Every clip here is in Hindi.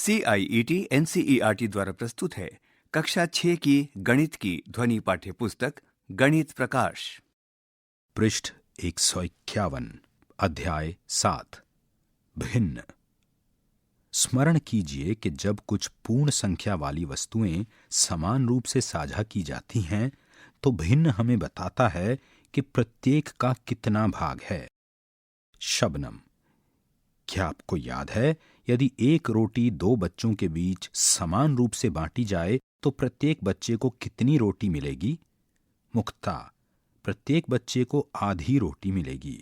CIET NCERT द्वारा प्रस्तुत है कक्षा 6 की गणित की ध्वनि पाठ्य पुस्तक गणित प्रकाश। पृष्ठ 151, अध्याय 7, भिन्न। स्मरण कीजिए कि जब कुछ पूर्ण संख्या वाली वस्तुएं समान रूप से साझा की जाती हैं तो भिन्न हमें बताता है कि प्रत्येक का कितना भाग है। शबनम, क्या आपको याद है, यदि एक रोटी दो बच्चों के बीच समान रूप से बांटी जाए तो प्रत्येक बच्चे को कितनी रोटी मिलेगी? मुक्ता, प्रत्येक बच्चे को आधी रोटी मिलेगी।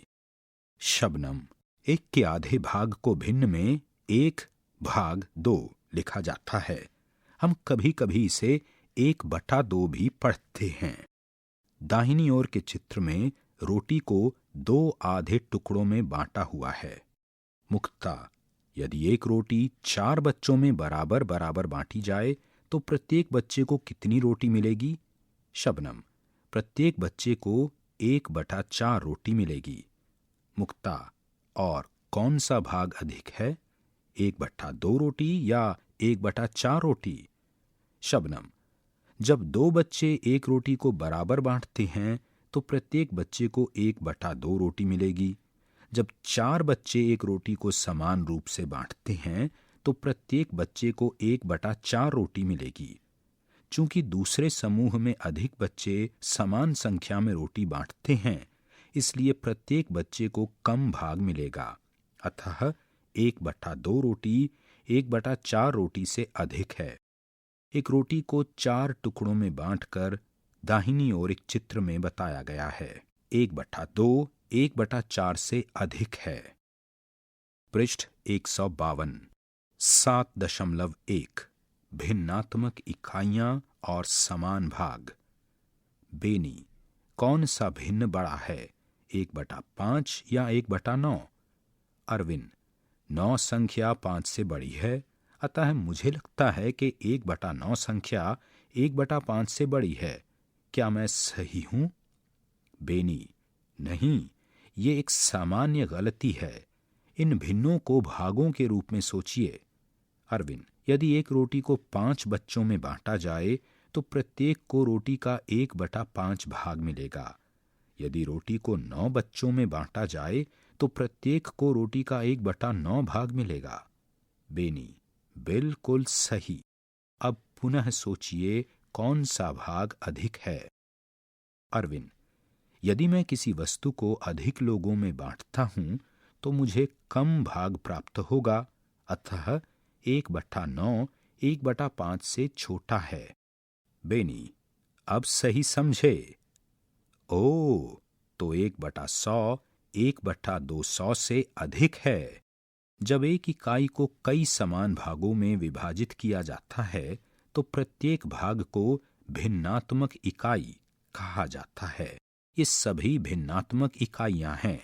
शबनम, एक के आधे भाग को भिन्न में 1/2 लिखा जाता है। हम कभी कभी इसे 1/2 भी पढ़ते हैं। दाहिनी ओर के चित्र में रोटी को 2 आधे टुकड़ों में बांटा हुआ है। मुक्ता, यदि एक रोटी 4 बच्चों में बराबर बराबर बांटी जाए तो प्रत्येक बच्चे को कितनी रोटी मिलेगी? शबनम, प्रत्येक बच्चे को 1/4 रोटी मिलेगी। मुक्ता, और कौन सा भाग अधिक है, 1/2 रोटी या 1/4 रोटी? शबनम, जब 2 बच्चे एक रोटी को बराबर बांटते हैं तो प्रत्येक बच्चे को 1/2 रोटी मिलेगी। जब 4 बच्चे एक रोटी को समान रूप से बांटते हैं तो प्रत्येक बच्चे को 1/4 रोटी मिलेगी। चूंकि दूसरे समूह में अधिक बच्चे समान संख्या में रोटी बांटते हैं, इसलिए प्रत्येक बच्चे को कम भाग मिलेगा। अतः 1/2 रोटी 1/4 रोटी से अधिक है। एक रोटी को 4 टुकड़ों में बांटकर दाहिनी ओर एक चित्र में बताया गया है। 1/2 1/4 से अधिक है। पृष्ठ 152, 7.1, भिन्नात्मक इकाइयां और समान भाग। बेनी, कौन सा भिन्न बड़ा है, 1/5 या 1/9? अरविंद, 9 संख्या 5 से बड़ी है, अतः मुझे लगता है कि 1/9 संख्या 1/5 से बड़ी है। क्या मैं सही हूं? बेनी, नहीं, ये एक सामान्य गलती है। इन भिन्नों को भागों के रूप में सोचिए। अरविंद, यदि एक रोटी को 5 बच्चों में बांटा जाए तो प्रत्येक को रोटी का 1/5 भाग मिलेगा। यदि रोटी को 9 बच्चों में बांटा जाए तो प्रत्येक को रोटी का 1/9 भाग मिलेगा। बेनी, बिल्कुल सही। अब पुनः सोचिए कौन सा भाग अधिक है। अरविंद, यदि मैं किसी वस्तु को अधिक लोगों में बांटता हूं तो मुझे कम भाग प्राप्त होगा, अतः 1/9 1/5 से छोटा है। बेनी, अब सही समझे। ओ, तो 1/100 1/200 से अधिक है। जब एक इकाई को कई समान भागों में विभाजित किया जाता है तो प्रत्येक भाग को भिन्नात्मक इकाई कहा जाता है। ये सभी भिन्नात्मक इकाइयां हैं।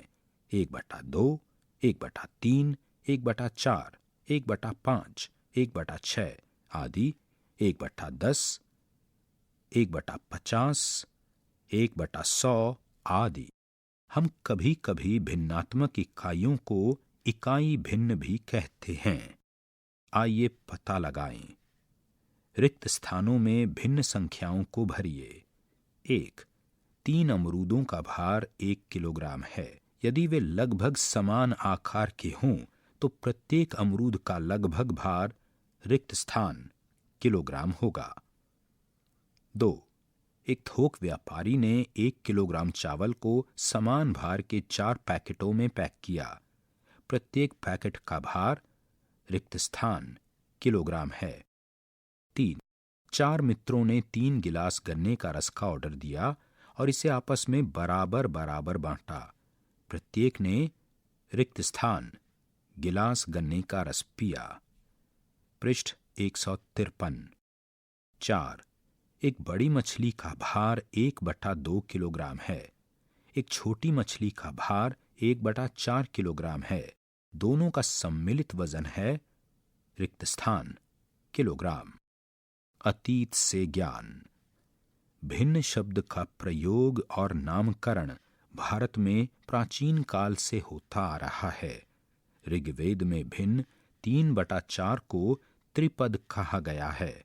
1/2 1/3 1/4 1/5 1/6 आदि, 1/10 1/50 1/100 आदि। हम कभी कभी भिन्नात्मक इकाइयों को इकाई भिन्न भी कहते हैं। आइए पता लगाएं। रिक्त स्थानों में भिन्न संख्याओं को भरिए। 1. 3 अमरूदों का भार 1 किलोग्राम है। यदि वे लगभग समान आकार के हों तो प्रत्येक अमरूद का लगभग भार रिक्त स्थान किलोग्राम होगा। 2. एक थोक व्यापारी ने 1 किलोग्राम चावल को समान भार के 4 पैकेटों में पैक किया। प्रत्येक पैकेट का भार रिक्त स्थान किलोग्राम है। 3. 4 मित्रों ने 3 गिलास गन्ने का रस का ऑर्डर दिया और इसे आपस में बराबर बराबर बांटा। प्रत्येक ने रिक्त स्थान गिलास गन्ने का रस पिया। पृष्ठ 153। 4. एक बड़ी मछली का भार 1/2 किलोग्राम है। एक छोटी मछली का भार 1/4 किलोग्राम है। दोनों का सम्मिलित वजन है रिक्त स्थान किलोग्राम। अतीत से ज्ञान। भिन्न शब्द का प्रयोग और नामकरण भारत में प्राचीन काल से होता आ रहा है। ऋग्वेद में भिन्न 3/4 को त्रिपद कहा गया है।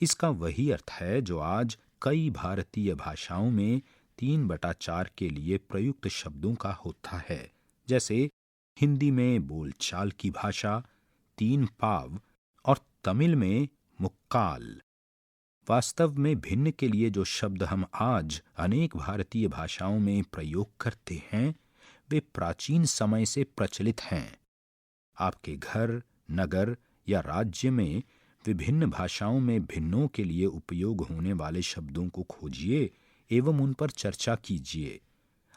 इसका वही अर्थ है जो आज कई भारतीय भाषाओं में 3/4 के लिए प्रयुक्त शब्दों का होता है। जैसे हिंदी में बोलचाल की भाषा 3 पाव और तमिल में मुक्काल। वास्तव में भिन्न के लिए जो शब्द हम आज अनेक भारतीय भाषाओं में प्रयोग करते हैं वे प्राचीन समय से प्रचलित हैं। आपके घर, नगर या राज्य में विभिन्न भाषाओं में भिन्नों के लिए उपयोग होने वाले शब्दों को खोजिए एवं उन पर चर्चा कीजिए।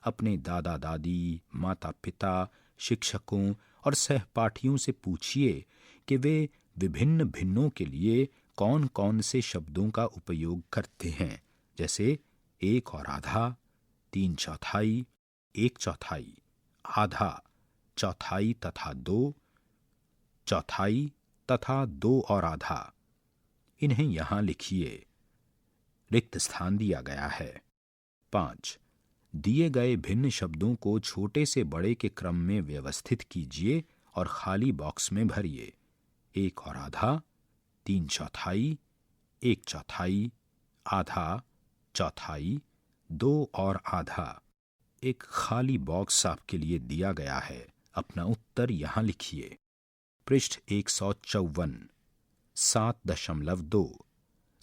अपने दादा दादी, माता पिता, शिक्षकों और सहपाठियों से पूछिए कि वे विभिन्न भिन्नों के लिए कौन कौन से शब्दों का उपयोग करते हैं, जैसे 1 और आधा, 3/4, 1/4, आधा, चौथाई तथा 2, चौथाई तथा 2 और आधा। इन्हें यहां लिखिए। रिक्त स्थान दिया गया है। 5. दिए गए भिन्न शब्दों को छोटे से बड़े के क्रम में व्यवस्थित कीजिए और खाली बॉक्स में भरिए। 1 और आधा, 3/4, 1/4, आधा, चौथाई, 2 और आधा। एक खाली बॉक्स आपके लिए दिया गया है। अपना उत्तर यहां लिखिए। पृष्ठ 154, 7.2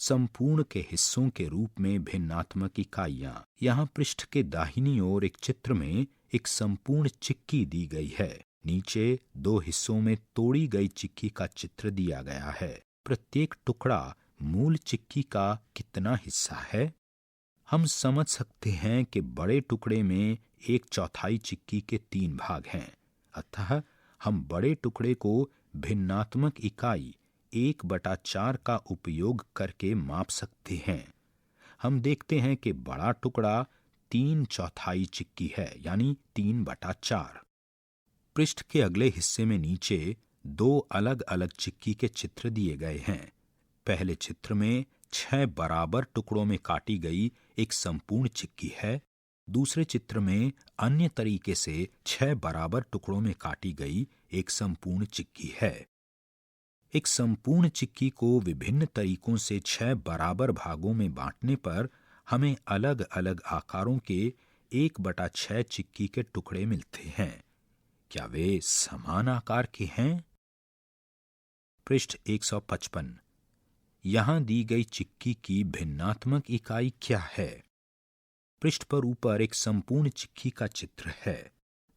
संपूर्ण के हिस्सों के रूप में भिन्नात्मक इकाइयां। यहाँ पृष्ठ के दाहिनी ओर एक चित्र में एक संपूर्ण चिक्की दी गई है। नीचे 2 हिस्सों में तोड़ी गई चिक्की का चित्र दिया गया है। प्रत्येक टुकड़ा मूल चिक्की का कितना हिस्सा है? हम समझ सकते हैं कि बड़े टुकड़े में 1/4 चिक्की के 3 भाग हैं। अतः हम बड़े टुकड़े को भिन्नात्मक इकाई 1/4 का उपयोग करके माप सकते हैं। हम देखते हैं कि बड़ा टुकड़ा 3/4 चिक्की है, यानी 3/4। पृष्ठ के अगले हिस्से में नीचे 2 अलग अलग चिक्की के चित्र दिए गए हैं। पहले चित्र में 6 बराबर टुकड़ों में काटी गई एक संपूर्ण चिक्की है। दूसरे चित्र में अन्य तरीके से 6 बराबर टुकड़ों में काटी गई एक संपूर्ण चिक्की है। एक संपूर्ण चिक्की को विभिन्न तरीकों से 6 बराबर भागों में बांटने पर हमें अलग अलग आकारों के 1/6 चिक्की के टुकड़े मिलते हैं। क्या वे समान आकार के हैं? पृष्ठ 155, यहां दी गई चिक्की की भिन्नात्मक इकाई क्या है? पृष्ठ पर ऊपर एक संपूर्ण चिक्की का चित्र है।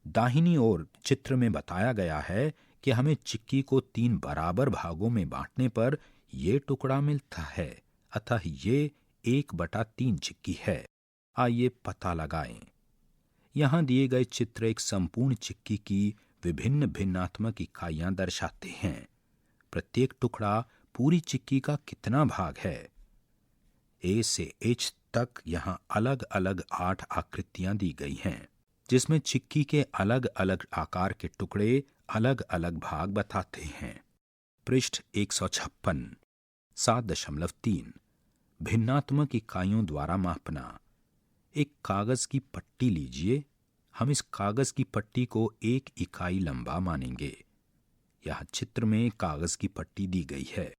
दाहिनी ओर चित्र में बताया गया है कि हमें चिक्की को 3 बराबर भागों में बांटने पर यह टुकड़ा मिलता है। अतः ये 1/3 चिक्की है। आइए पता लगाएं। यहां दिए गए चित्र एक संपूर्ण चिक्की की विभिन्न भिन्नात्मक इकाइयां दर्शाते हैं। प्रत्येक टुकड़ा पूरी चिक्की का कितना भाग है? ए से एच तक यहां अलग अलग 8 आकृतियां दी गई हैं, जिसमें चिक्की के अलग अलग आकार के टुकड़े अलग अलग भाग बताते हैं। पृष्ठ 156, 7.3 भिन्नात्मक इकाइयों द्वारा मापना। एक कागज की पट्टी लीजिए। हम इस कागज की पट्टी को 1 इकाई लंबा मानेंगे। यह चित्र में कागज की पट्टी दी गई है।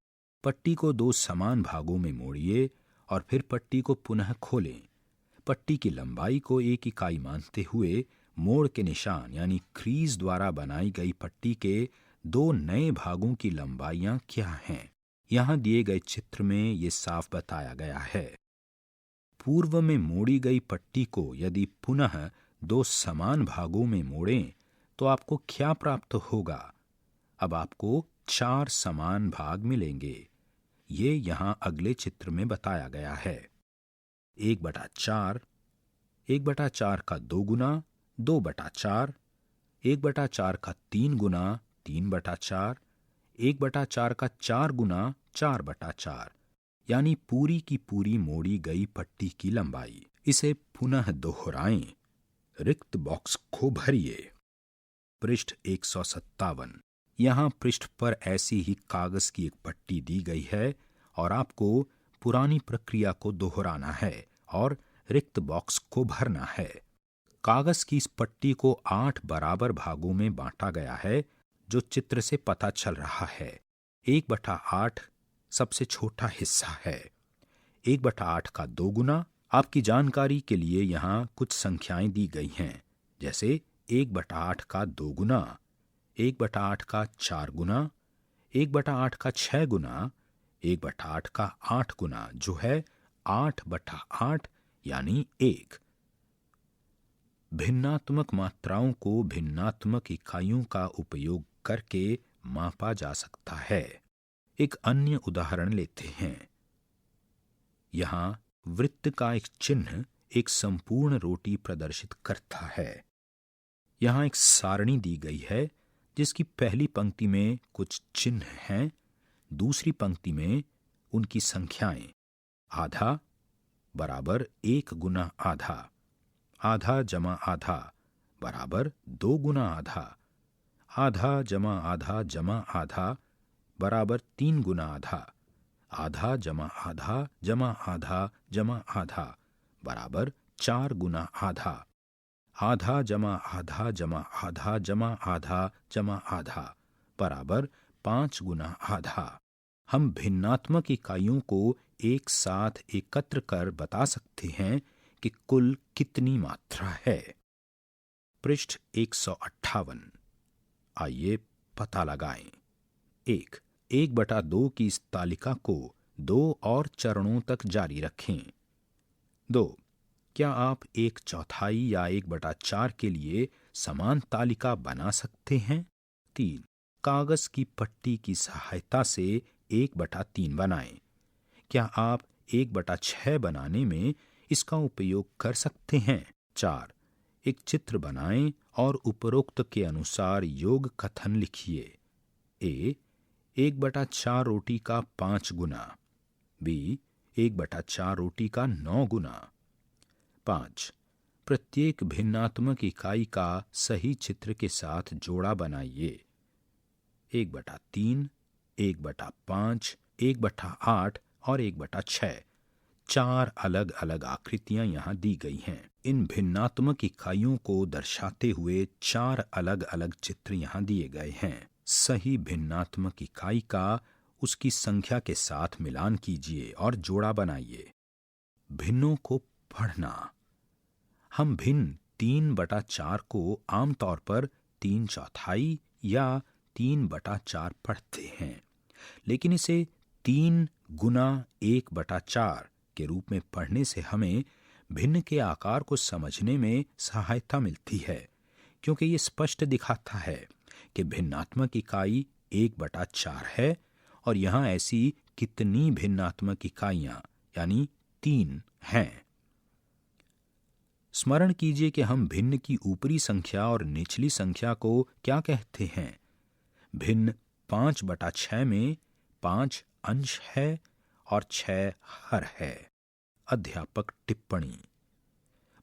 पट्टी को 2 समान भागों में मोड़िए और फिर पट्टी को पुनः खोलें। पट्टी की लंबाई को 1 इकाई मानते हुए मोड़ के निशान यानी क्रीज द्वारा बनाई गई पट्टी के 2 नए भागों की लंबाइयां क्या हैं? यहां दिए गए चित्र में ये साफ बताया गया है। पूर्व में मोड़ी गई पट्टी को यदि पुनः 2 समान भागों में मोड़ें तो आपको क्या प्राप्त होगा? अब आपको 4 समान भाग मिलेंगे। ये यहां अगले चित्र में बताया गया है। 1/4, 1/4 का 2 गुना 2/4, 1/4 का 3 गुना 3/4, 1/4 का 4 गुना 4/4, यानी पूरी की पूरी मोड़ी गई पट्टी की लंबाई। इसे पुनः दोहराएं। रिक्त बॉक्स को भरिए। पृष्ठ 157, यहाँ पृष्ठ पर ऐसी ही कागज की एक पट्टी दी गई है और आपको पुरानी प्रक्रिया को दोहराना है और रिक्त बॉक्स को भरना है। कागज की इस पट्टी को 8 बराबर भागों में बांटा गया है, जो चित्र से पता चल रहा है। 1/8 सबसे छोटा हिस्सा है। 1/8 का 2 गुना। आपकी जानकारी के लिए यहाँ कुछ संख्याएं दी गई हैं, जैसे 1/8 का 2 गुना, 1/8 का 4 गुना, 1/8 का 6 गुना, 1/8 का 8 गुना, जो है 8/8 यानी 1। भिन्नात्मक मात्राओं को भिन्नात्मक इकाइयों का उपयोग करके मापा जा सकता है। एक अन्य उदाहरण लेते हैं। यहाँ वृत्त का एक चिन्ह एक संपूर्ण रोटी प्रदर्शित करता है। यहाँ एक सारणी दी गई है जिसकी पहली पंक्ति में कुछ चिन्ह हैं, दूसरी पंक्ति में उनकी संख्याएं। आधा बराबर 1 गुना आधा, आधा जमा आधा बराबर 2 गुना आधा, आधा जमा आधा बराबर 3 गुना आधा, आधा जमा आधा बराबर 4 गुना आधा, आधा जमा आधा बराबर 5 गुना आधा। हम भिन्नात्मक इकाइयों को एक साथ एकत्र कर बता सकते हैं कि कुल कितनी मात्रा है। पृष्ठ 158। आइए पता लगाएं। 1/2 की इस तालिका को 2 और चरणों तक जारी रखें। 2. क्या आप 1/4 या 1/4 के लिए समान तालिका बना सकते हैं? 3. कागज की पट्टी की सहायता से 1/3 बनाएं। क्या आप 1/6 बनाने में इसका उपयोग कर सकते हैं? 4. एक चित्र बनाएं और उपरोक्त के अनुसार योग कथन लिखिए। A 1/4 रोटी का 5 गुना, B 1/4 रोटी का 9 गुना। 5. प्रत्येक भिन्नात्मक इकाई का सही चित्र के साथ जोड़ा बनाइए। 1/3, 1/5, 1/8 और 1/6 4 अलग अलग आकृतियां यहाँ दी गई हैं। इन भिन्नात्मक इकाइयों को दर्शाते हुए 4 अलग अलग चित्र यहाँ दिए गए हैं। सही भिन्नात्मक इकाई का उसकी संख्या के साथ मिलान कीजिए और जोड़ा बनाइए। भिन्नों को पढ़ना। हम भिन्न 3/4 को आमतौर पर 3/4 या 3/4 पढ़ते हैं, लेकिन इसे 3 गुना 1/4 के रूप में पढ़ने से हमें भिन्न के आकार को समझने में सहायता मिलती है, क्योंकि ये स्पष्ट दिखाता है कि भिन्नात्मक इकाई 1/4 है और यहाँ ऐसी कितनी भिन्नात्मक इकाइयां यानी 3 हैं। स्मरण कीजिए कि हम भिन्न की ऊपरी संख्या और निचली संख्या को क्या कहते हैं। भिन्न 5/6 में 5 अंश है और 6 हर है। अध्यापक टिप्पणी।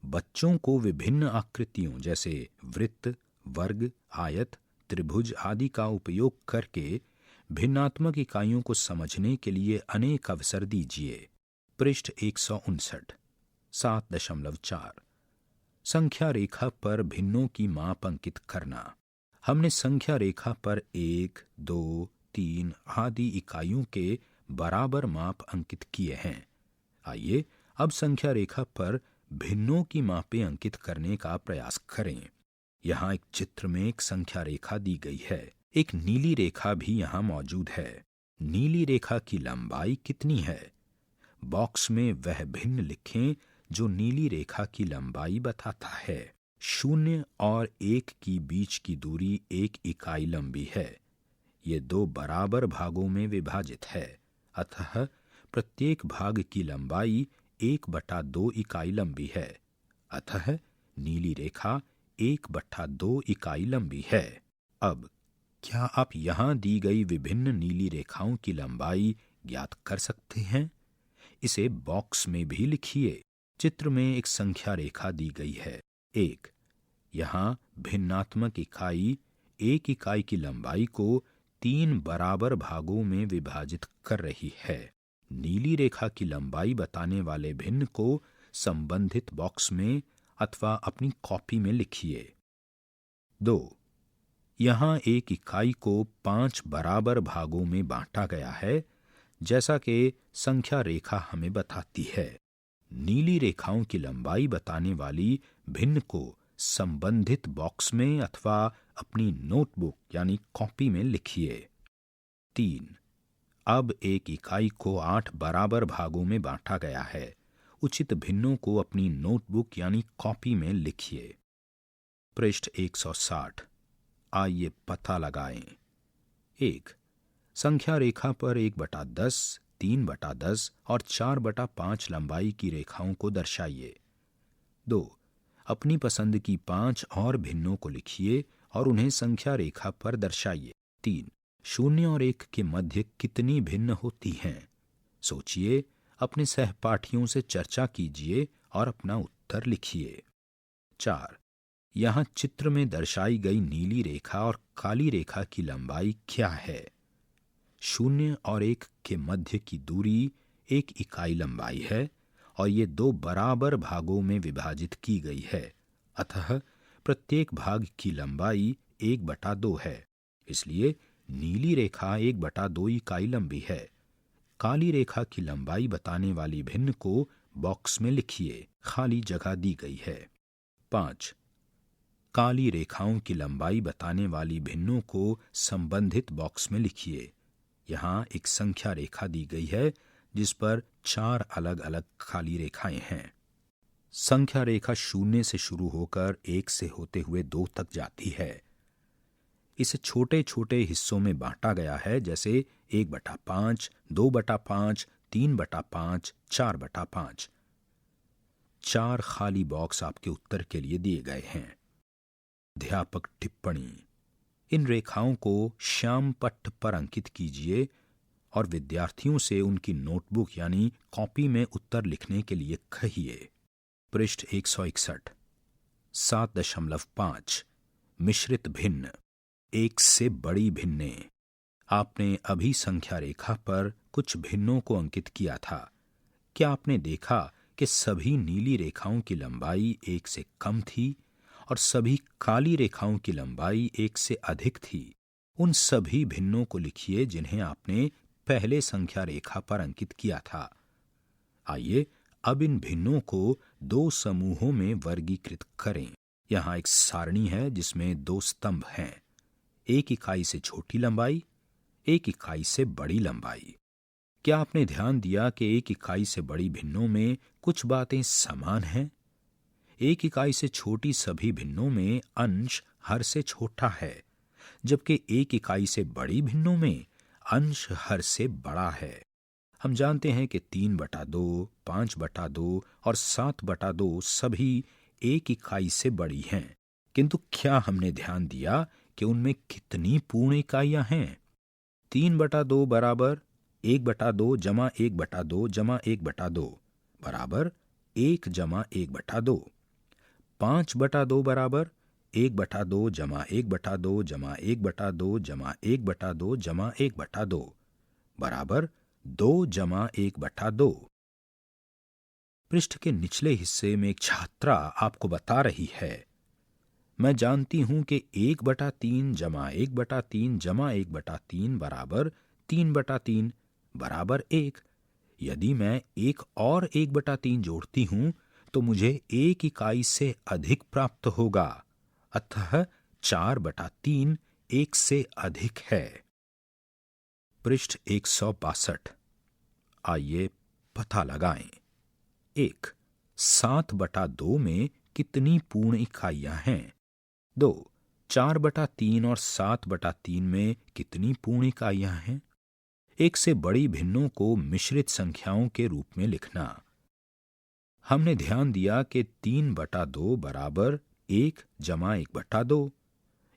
बच्चों को विभिन्न आकृतियों जैसे वृत्त, वर्ग, आयत, त्रिभुज आदि का उपयोग करके भिन्नात्मक इकाइयों को समझने के लिए अनेक अवसर दीजिए। पृष्ठ 159। 7.4 संख्या रेखा पर भिन्नों की माप अंकित करना। हमने संख्या रेखा पर 1, 2, 3 आदि इकाइयों के बराबर माप अंकित किए हैं। आइए अब संख्या रेखा पर भिन्नों की मापें अंकित करने का प्रयास करें। यहाँ एक चित्र में एक संख्या रेखा दी गई है। एक नीली रेखा भी यहाँ मौजूद है। नीली रेखा की लंबाई कितनी है? बॉक्स में वह भिन्न लिखें जो नीली रेखा की लंबाई बताता है। 0 और 1 की बीच की दूरी 1 इकाई लंबी है। ये 2 बराबर भागों में विभाजित है, अतः प्रत्येक भाग की लंबाई 1/2 इकाई लंबी है। अतः नीली रेखा 1/2 इकाई लंबी है। अब क्या आप यहाँ दी गई विभिन्न नीली रेखाओं की लंबाई ज्ञात कर सकते हैं? इसे बॉक्स में भी लिखिए। चित्र में एक संख्या रेखा दी गई है 1। यहाँ भिन्नात्मक इकाई 1 इकाई की लंबाई को 3 बराबर भागों में विभाजित कर रही है। नीली रेखा की लंबाई बताने वाले भिन्न को संबंधित बॉक्स में अथवा अपनी कॉपी में लिखिए। 2। यहाँ एक इकाई को 5 बराबर भागों में बांटा गया है, जैसा कि संख्या रेखा हमें बताती है। नीली रेखाओं की लंबाई बताने वाली भिन्न को संबंधित बॉक्स में अथवा अपनी नोटबुक यानी कॉपी में लिखिए। 3. अब एक इकाई को 8 बराबर भागों में बांटा गया है। उचित भिन्नों को अपनी नोटबुक यानी कॉपी में लिखिए। पृष्ठ 160। आइए पता लगाएं। 1. संख्या रेखा पर 1/10, 3/10 और 4/5 लंबाई की रेखाओं को दर्शाइए। 2. अपनी पसंद की 5 और भिन्नों को लिखिए और उन्हें संख्या रेखा पर दर्शाइए। 3. 0 और 1 के मध्य कितनी भिन्न होती हैं? सोचिए, अपने सहपाठियों से चर्चा कीजिए और अपना उत्तर लिखिए। 4. यहाँ चित्र में दर्शाई गई नीली रेखा और काली रेखा की लंबाई क्या है? 0 और 1 के मध्य की दूरी 1 इकाई लंबाई है और ये 2 बराबर भागों में विभाजित की गई है, अतः प्रत्येक भाग की लंबाई 1/2 है। इसलिए नीली रेखा 1/2 इकाई लंबी है। काली रेखा की लंबाई बताने वाली भिन्न को बॉक्स में लिखिए, खाली जगह दी गई है। 5. काली रेखाओं की लंबाई बताने वाली भिन्नों को संबंधित बॉक्स में लिखिए। यहाँ एक संख्या रेखा दी गई है जिस पर 4 अलग अलग काली रेखाएं हैं। संख्या रेखा 0 से शुरू होकर 1 से होते हुए 2 तक जाती है। इसे छोटे छोटे हिस्सों में बांटा गया है, जैसे 1/5, 2/5, 3/5, 4/5। 4 खाली बॉक्स आपके उत्तर के लिए दिए गए हैं। अध्यापक टिप्पणी: इन रेखाओं को श्याम पट्ट पर अंकित कीजिए और विद्यार्थियों से उनकी नोटबुक यानी कॉपी में उत्तर लिखने के लिए कहिए। पृष्ठ 161। 7.5 मिश्रित भिन्न, 1 से बड़ी भिन्नें। आपने अभी संख्या रेखा पर कुछ भिन्नों को अंकित किया था। क्या आपने देखा कि सभी नीली रेखाओं की लंबाई 1 से कम थी और सभी काली रेखाओं की लंबाई 1 से अधिक थी? उन सभी भिन्नों को लिखिए जिन्हें आपने पहले संख्या रेखा पर अंकित किया था। आइए अब इन भिन्नों को 2 समूहों में वर्गीकृत करें। यहाँ एक सारणी है जिसमें 2 स्तंभ हैं, 1 इकाई से छोटी लंबाई, 1 इकाई से बड़ी लंबाई। क्या आपने ध्यान दिया कि 1 इकाई से बड़ी भिन्नों में कुछ बातें समान हैं? 1 इकाई से छोटी सभी भिन्नों में अंश हर से छोटा है, जबकि 1 इकाई से बड़ी भिन्नों में अंश हर से बड़ा है। हम जानते हैं कि 3/2, 5/2 और 7/2 सभी 1 इकाई से बड़ी हैं, किंतु क्या हमने ध्यान दिया कि उनमें कितनी पूर्ण इकाइयां हैं? 3/2 बराबर 1/2 जमा 1/2 जमा 1/2 बराबर 1 जमा 1/2। 5/2 बराबर 1/2 जमा 1/2 जमा 1/2 जमा 1/2 जमा 1/2 बराबर 2 जमा 1/2। पृष्ठ के निचले हिस्से में एक छात्रा आपको बता रही है, मैं जानती हूं कि 1/3 जमा 1/3 जमा 1/3 बराबर 3/3 बराबर 1। यदि मैं एक और 1/3 जोड़ती हूं तो मुझे 1 इकाई से अधिक प्राप्त होगा, अतः 4/3 1 से अधिक है। पृष्ठ 162। आइए पता लगाएं। 1. 7/2 में कितनी पूर्ण इकाइयां हैं? 2. 4/3 और 7/3 में कितनी पूर्ण इकाइयां हैं? 1 से बड़ी भिन्नों को मिश्रित संख्याओं के रूप में लिखना। हमने ध्यान दिया कि 3/2 बराबर 1 जमा 1/2।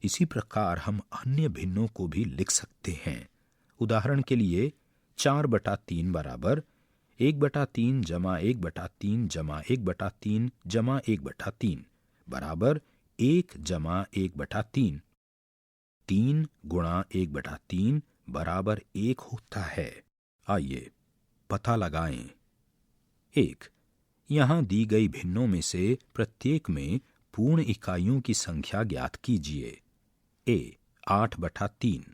इसी प्रकार हम अन्य भिन्नों को भी लिख सकते हैं। उदाहरण के लिए 4/3 बराबर 1/3 जमा 1/3 जमा 1/3 जमा 1/3 बराबर 1 जमा 1/3। 3 गुणा 1/3 बराबर 1 होता है। आइए पता लगाएं। 1. यहाँ दी गई भिन्नों में से प्रत्येक में पूर्ण इकाइयों की संख्या ज्ञात कीजिए। A. 8/3,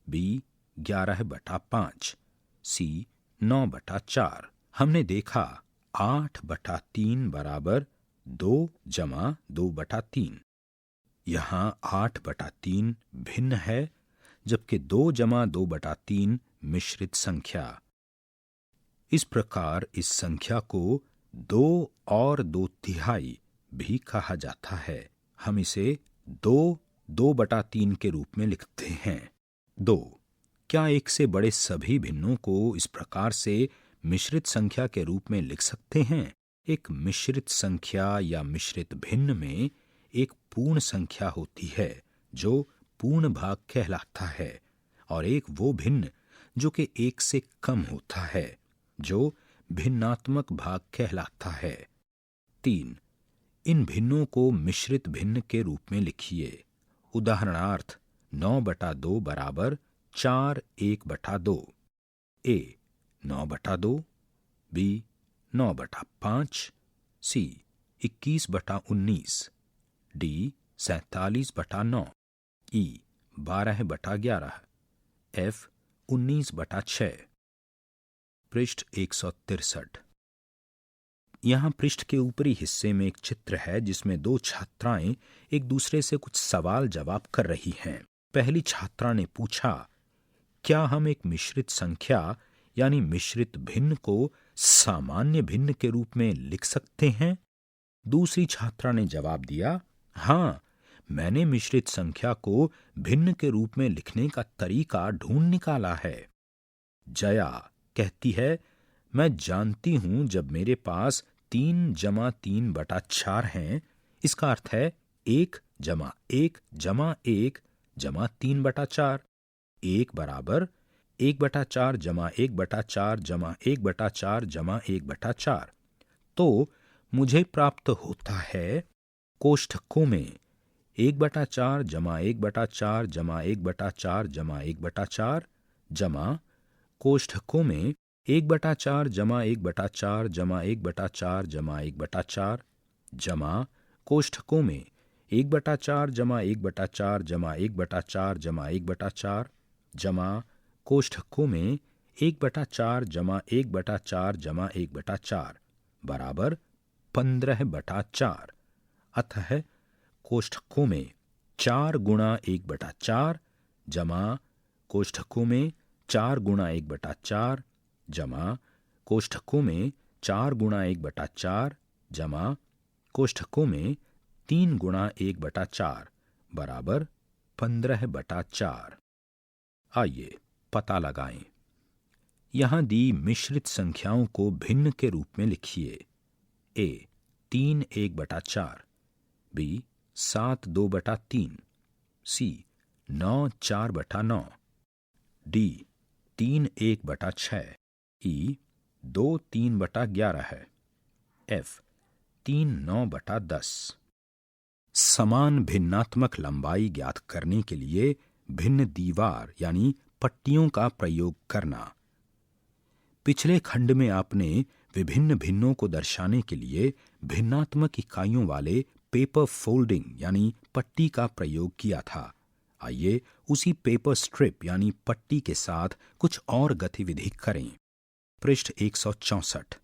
बी 11/5, सी 9/4। हमने देखा 8/3 बराबर 2 जमा 2/3। यहाँ 8/3 भिन्न है, जबकि 2 जमा 2/3 मिश्रित संख्या। इस प्रकार इस संख्या को 2 और 2/3 भी कहा जाता है। हम इसे 2 2/3 के रूप में लिखते हैं। 2. क्या एक से बड़े सभी भिन्नों को इस प्रकार से मिश्रित संख्या के रूप में लिख सकते हैं? एक मिश्रित संख्या या मिश्रित भिन्न में एक पूर्ण संख्या होती है जो पूर्ण भाग कहलाता है, और एक वो भिन्न जो कि एक से कम होता है जो भिन्नात्मक भाग कहलाता है। 3. इन भिन्नों को मिश्रित भिन्न के रूप में लिखिए। उदाहरणार्थ 9/2 बराबर 4/1/2। ए 9/2, बी 9/5, सी 21/19, डी 47/9, ई 12/11, एफ 19/6। पृष्ठ 163। यहाँ पृष्ठ के ऊपरी हिस्से में एक चित्र है जिसमें 2 छात्राएं एक दूसरे से कुछ सवाल जवाब कर रही हैं। पहली छात्रा ने पूछा, क्या हम एक मिश्रित संख्या यानी मिश्रित भिन्न को सामान्य भिन्न के रूप में लिख सकते हैं? दूसरी छात्रा ने जवाब दिया, हाँ, मैंने मिश्रित संख्या को भिन्न के रूप में लिखने का तरीका ढूंढ निकाला है। जया कहती है, मैं जानती हूं जब मेरे पास 3 जमा 3/4 हैं, इसका अर्थ है 1 जमा 1 जमा 1 जमा 3/4। 1 बराबर 1/4 जमा 1/4 जमा 1/4 जमा 1/4। तो मुझे प्राप्त होता है कोष्ठकों में 1/4 जमा 1/4 जमा 1/4 जमा 1/4 जमा कोष्ठकों में 1/4 जमा 1/4 जमा 1/4 जमा 1/4 जमा कोष्ठकों में 1/4 जमा 1/4 जमा 1/4 जमा 1/4 जमा कोष्ठकों में 1/4 जमा 1/4 जमा 1/4 बराबर 15/4। अतः कोष्ठकों में 4 गुणा 1/4 जमा कोष्ठकों में 4 गुणा 1/4 जमा कोष्ठकों में 4 गुणा 1/4 जमा कोष्ठकों में 3 गुणा 1/4 बराबर 15/4। आइए पता लगाएं। यहां दी मिश्रित संख्याओं को भिन्न के रूप में लिखिए। ए 3 1/4, बी 7 2/3, सी 9 4/9, डी 3 1/6, ई 2 3/11 है, एफ 3 9/10। समान भिन्नात्मक लंबाई ज्ञात करने के लिए भिन्न दीवार यानी पट्टियों का प्रयोग करना। पिछले खंड में आपने विभिन्न भिन्नों को दर्शाने के लिए भिन्नात्मक इकाइयों वाले पेपर फोल्डिंग यानी पट्टी का प्रयोग किया था। आइए उसी पेपर स्ट्रिप यानी पट्टी के साथ कुछ और गतिविधि करें। पृष्ठ 164।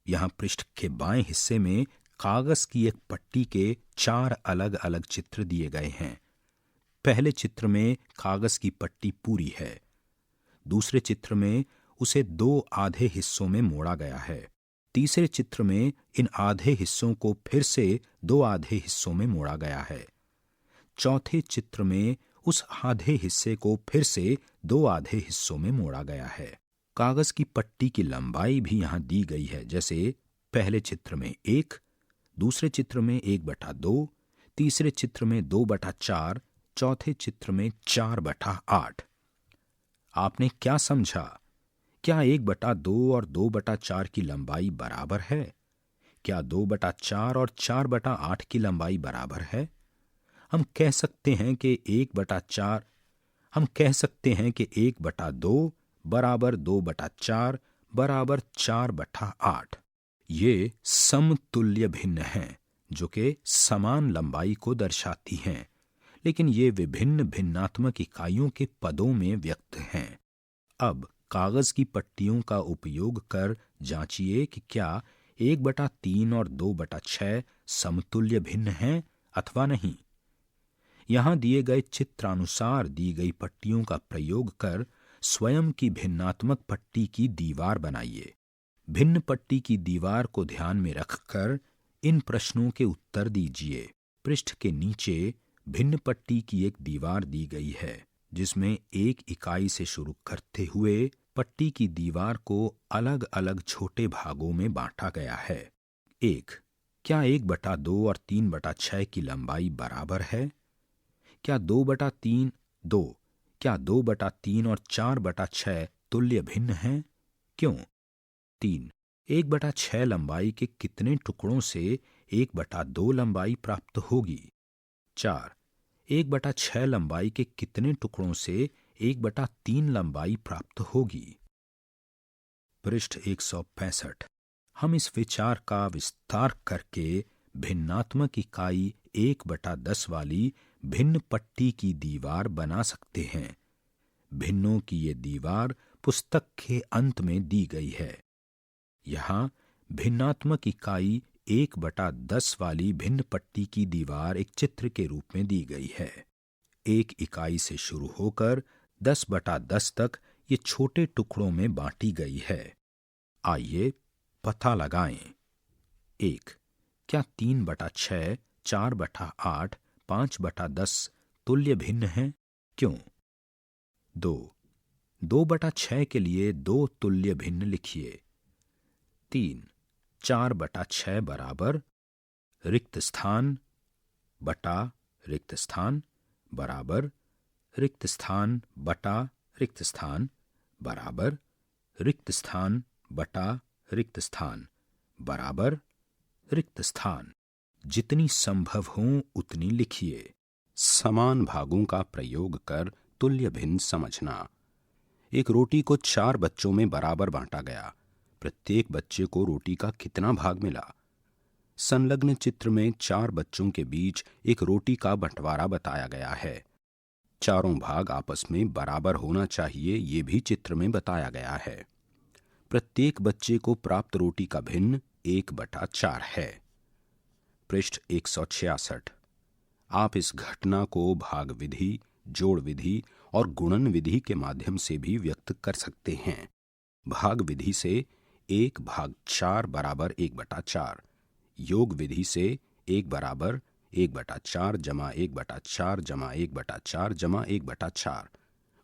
यहाँ पृष्ठ के बाएं हिस्से में कागज की एक पट्टी के 4 अलग अलग चित्र दिए गए हैं। पहले चित्र में कागज की पट्टी पूरी है। दूसरे चित्र में उसे 2 आधे हिस्सों में मोड़ा गया है। तीसरे चित्र में इन आधे हिस्सों को फिर से 2 आधे हिस्सों में मोड़ा गया है। चौथे चित्र में उस आधे हिस्से को फिर से 2 आधे हिस्सों में मोड़ा गया है। कागज की पट्टी की लंबाई भी यहाँ दी गई है, जैसे पहले चित्र में 1, दूसरे चित्र में 1/2, तीसरे चित्र में 2/4, चौथे चित्र में 4/8। आपने क्या समझा? क्या 1/2 और 2/4 की लंबाई बराबर है? क्या 2/4 और 4/8 की लंबाई बराबर है? हम कह सकते हैं कि 1/2 बराबर 2/4 बराबर 4/8। ये समतुल्य भिन्न हैं जो कि समान लंबाई को दर्शाती हैं, लेकिन ये विभिन्न भिन्नात्मक इकाइयों के पदों में व्यक्त हैं। अब कागज की पट्टियों का उपयोग कर जांचिए कि क्या 1/3 और 2/6 समतुल्य भिन्न हैं अथवा नहीं। यहां दिए गए चित्रानुसार दी गई पट्टियों का प्रयोग कर स्वयं की भिन्नात्मक पट्टी की दीवार बनाइए। भिन्न पट्टी की दीवार को ध्यान में रखकर इन प्रश्नों के उत्तर दीजिए। पृष्ठ के नीचे भिन्न पट्टी की एक दीवार दी गई है, जिसमें एक इकाई से शुरू करते हुए पट्टी की दीवार को अलग अलग छोटे भागों में बांटा गया है। 1. क्या 1/2 और 3/6 की लंबाई बराबर है? क्या 2/3 और 4/6 तुल्य भिन्न हैं? क्यों? 3. 1/6 लंबाई के कितने टुकड़ों से 1/2 लंबाई प्राप्त होगी? 4. 1/6 लंबाई के कितने टुकड़ों से 1/3 लंबाई प्राप्त होगी? पृष्ठ 165। हम इस विचार का विस्तार करके भिन्नात्मक इकाई 1/10 वाली भिन्न पट्टी की दीवार बना सकते हैं। भिन्नों की ये दीवार पुस्तक के अंत में दी गई है। यहाँ भिन्नात्मक इकाई 1/10 वाली भिन्न पट्टी की दीवार एक चित्र के रूप में दी गई है। एक इकाई से शुरू होकर 10/10 तक ये छोटे टुकड़ों में बांटी गई है। आइए पता लगाएं। 1. क्या 3/6, 4/8, 5/10 तुल्य भिन्न हैं? क्यों? 2. 2/6 के लिए 2 तुल्य भिन्न लिखिए। 3. 4/6 बराबर रिक्त स्थान बटा रिक्त स्थान बराबर रिक्त स्थान बटा रिक्त स्थान बराबर रिक्त स्थान बटा रिक्त स्थान बराबर रिक्त स्थान। जितनी संभव हों उतनी लिखिए। समान भागों का प्रयोग कर तुल्य भिन्न समझना। एक रोटी को 4 बच्चों में बराबर बांटा गया। प्रत्येक बच्चे को रोटी का कितना भाग मिला? संलग्न चित्र में 4 बच्चों के बीच एक रोटी का बंटवारा बताया गया है। चारों भाग आपस में बराबर होना चाहिए, ये भी चित्र में बताया गया है। प्रत्येक बच्चे को प्राप्त रोटी का भिन्न 1/4 है। पृष्ठ 166। आप इस घटना को भाग विधि, जोड़ विधि और गुणन विधि के माध्यम से भी व्यक्त कर सकते हैं। भाग विधि से 1/4 बराबर 1/4, योग विधि से 1 बराबर 1/4 जमा 1/4 जमा 1/4 जमा 1/4,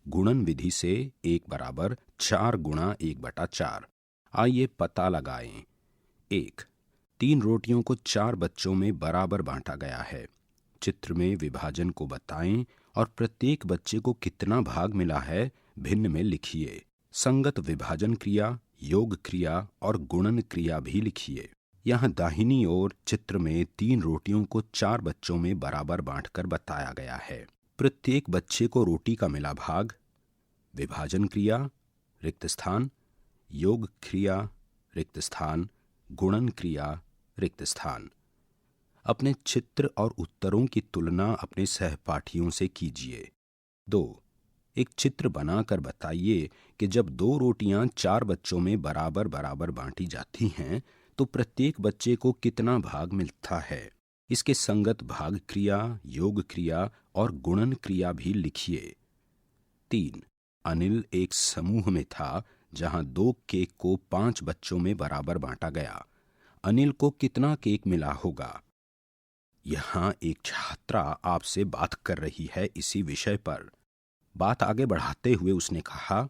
गुणन विधि से 1 बराबर 4 गुणा 1/4। आइए पता लगाएं। 1. 3 रोटियों को 4 बच्चों में बराबर बांटा गया है। चित्र में विभाजन को बताएं और प्रत्येक बच्चे को कितना भाग मिला है भिन्न में लिखिए। संगत विभाजन क्रिया, योग क्रिया और गुणन क्रिया भी लिखिए। यहाँ दाहिनी ओर चित्र में 3 रोटियों को 4 बच्चों में बराबर बांटकर बताया गया है। प्रत्येक बच्चे को रोटी का मिला भाग, विभाजन क्रिया, रिक्त स्थान, योग क्रिया, रिक्त स्थान, गुणन क्रिया, रिक्त स्थान। अपने चित्र और उत्तरों की तुलना अपने सहपाठियों से कीजिए। 2. एक चित्र बनाकर बताइए कि जब 2 रोटियां 4 बच्चों में बराबर बराबर बांटी जाती हैं तो प्रत्येक बच्चे को कितना भाग मिलता है। इसके संगत भाग क्रिया, योग क्रिया और गुणन क्रिया भी लिखिए। 3. अनिल एक समूह में था जहां 2 केक को 5 बच्चों में बराबर बांटा गया। अनिल को कितना केक मिला होगा? यहां एक छात्रा आपसे बात कर रही है इसी विषय पर। बात आगे बढ़ाते हुए उसने कहा,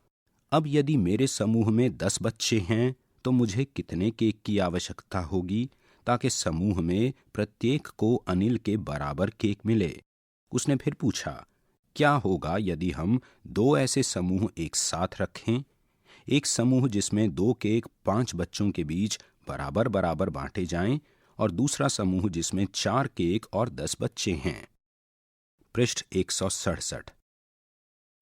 अब यदि मेरे समूह में 10 बच्चे हैं तो मुझे कितने केक की आवश्यकता होगी ताकि समूह में प्रत्येक को अनिल के बराबर केक मिले। उसने फिर पूछा, क्या होगा यदि हम 2 ऐसे समूह एक साथ रखें? एक समूह जिसमें 2 केक 5 बच्चों के बीच बराबर बराबर बांटे जाएं और दूसरा समूह जिसमें 4 केक और 10 बच्चे हैं। पृष्ठ 167।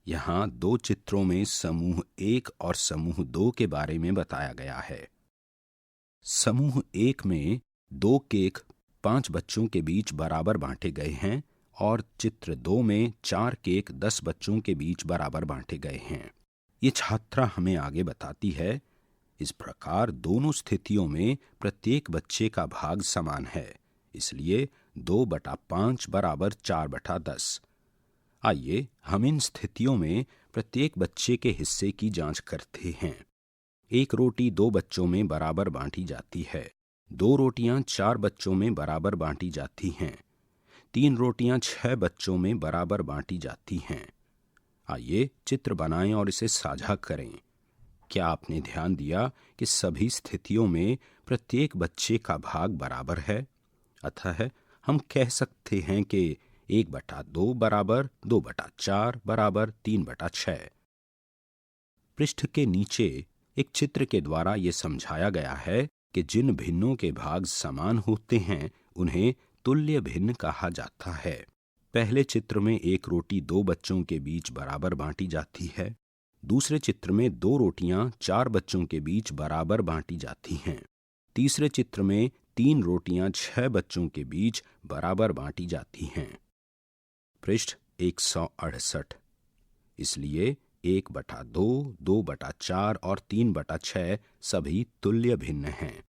यहाँ 2 चित्रों में समूह 1 और समूह 2 के बारे में बताया गया है। समूह 1 में 2 केक 5 बच्चों के बीच बराबर बांटे गए हैं और चित्र 2 में 4 केक 10 बच्चों के बीच बराबर बांटे गए हैं। ये छात्रा हमें आगे बताती है, इस प्रकार दोनों स्थितियों में प्रत्येक बच्चे का भाग समान है, इसलिए 2/5 बराबर 4/10। आइए हम इन स्थितियों में प्रत्येक बच्चे के हिस्से की जांच करते हैं। एक रोटी 2 बच्चों में बराबर बांटी जाती है। 2 रोटियां 4 बच्चों में बराबर बांटी जाती हैं। 3 रोटियां 6 बच्चों में बराबर बांटी जाती हैं। आइए चित्र बनाएं और इसे साझा करें। क्या आपने ध्यान दिया कि सभी स्थितियों में प्रत्येक बच्चे का भाग बराबर है? अतः हम कह सकते हैं कि 1/2 बराबर 2/4 बराबर 3/6। पृष्ठ के नीचे एक चित्र के द्वारा ये समझाया गया है कि जिन भिन्नों के भाग समान होते हैं उन्हें तुल्य भिन्न कहा जाता है। पहले चित्र में एक रोटी 2 बच्चों के बीच बराबर बांटी जाती है। दूसरे चित्र में 2 रोटियां 4 बच्चों के बीच बराबर बांटी जाती हैं। तीसरे चित्र में 3 रोटियां 6 बच्चों के बीच बराबर बांटी जाती हैं। पृष्ठ 168। इसलिए 1/2, 2/4 और 3/6 सभी तुल्य भिन्न हैं।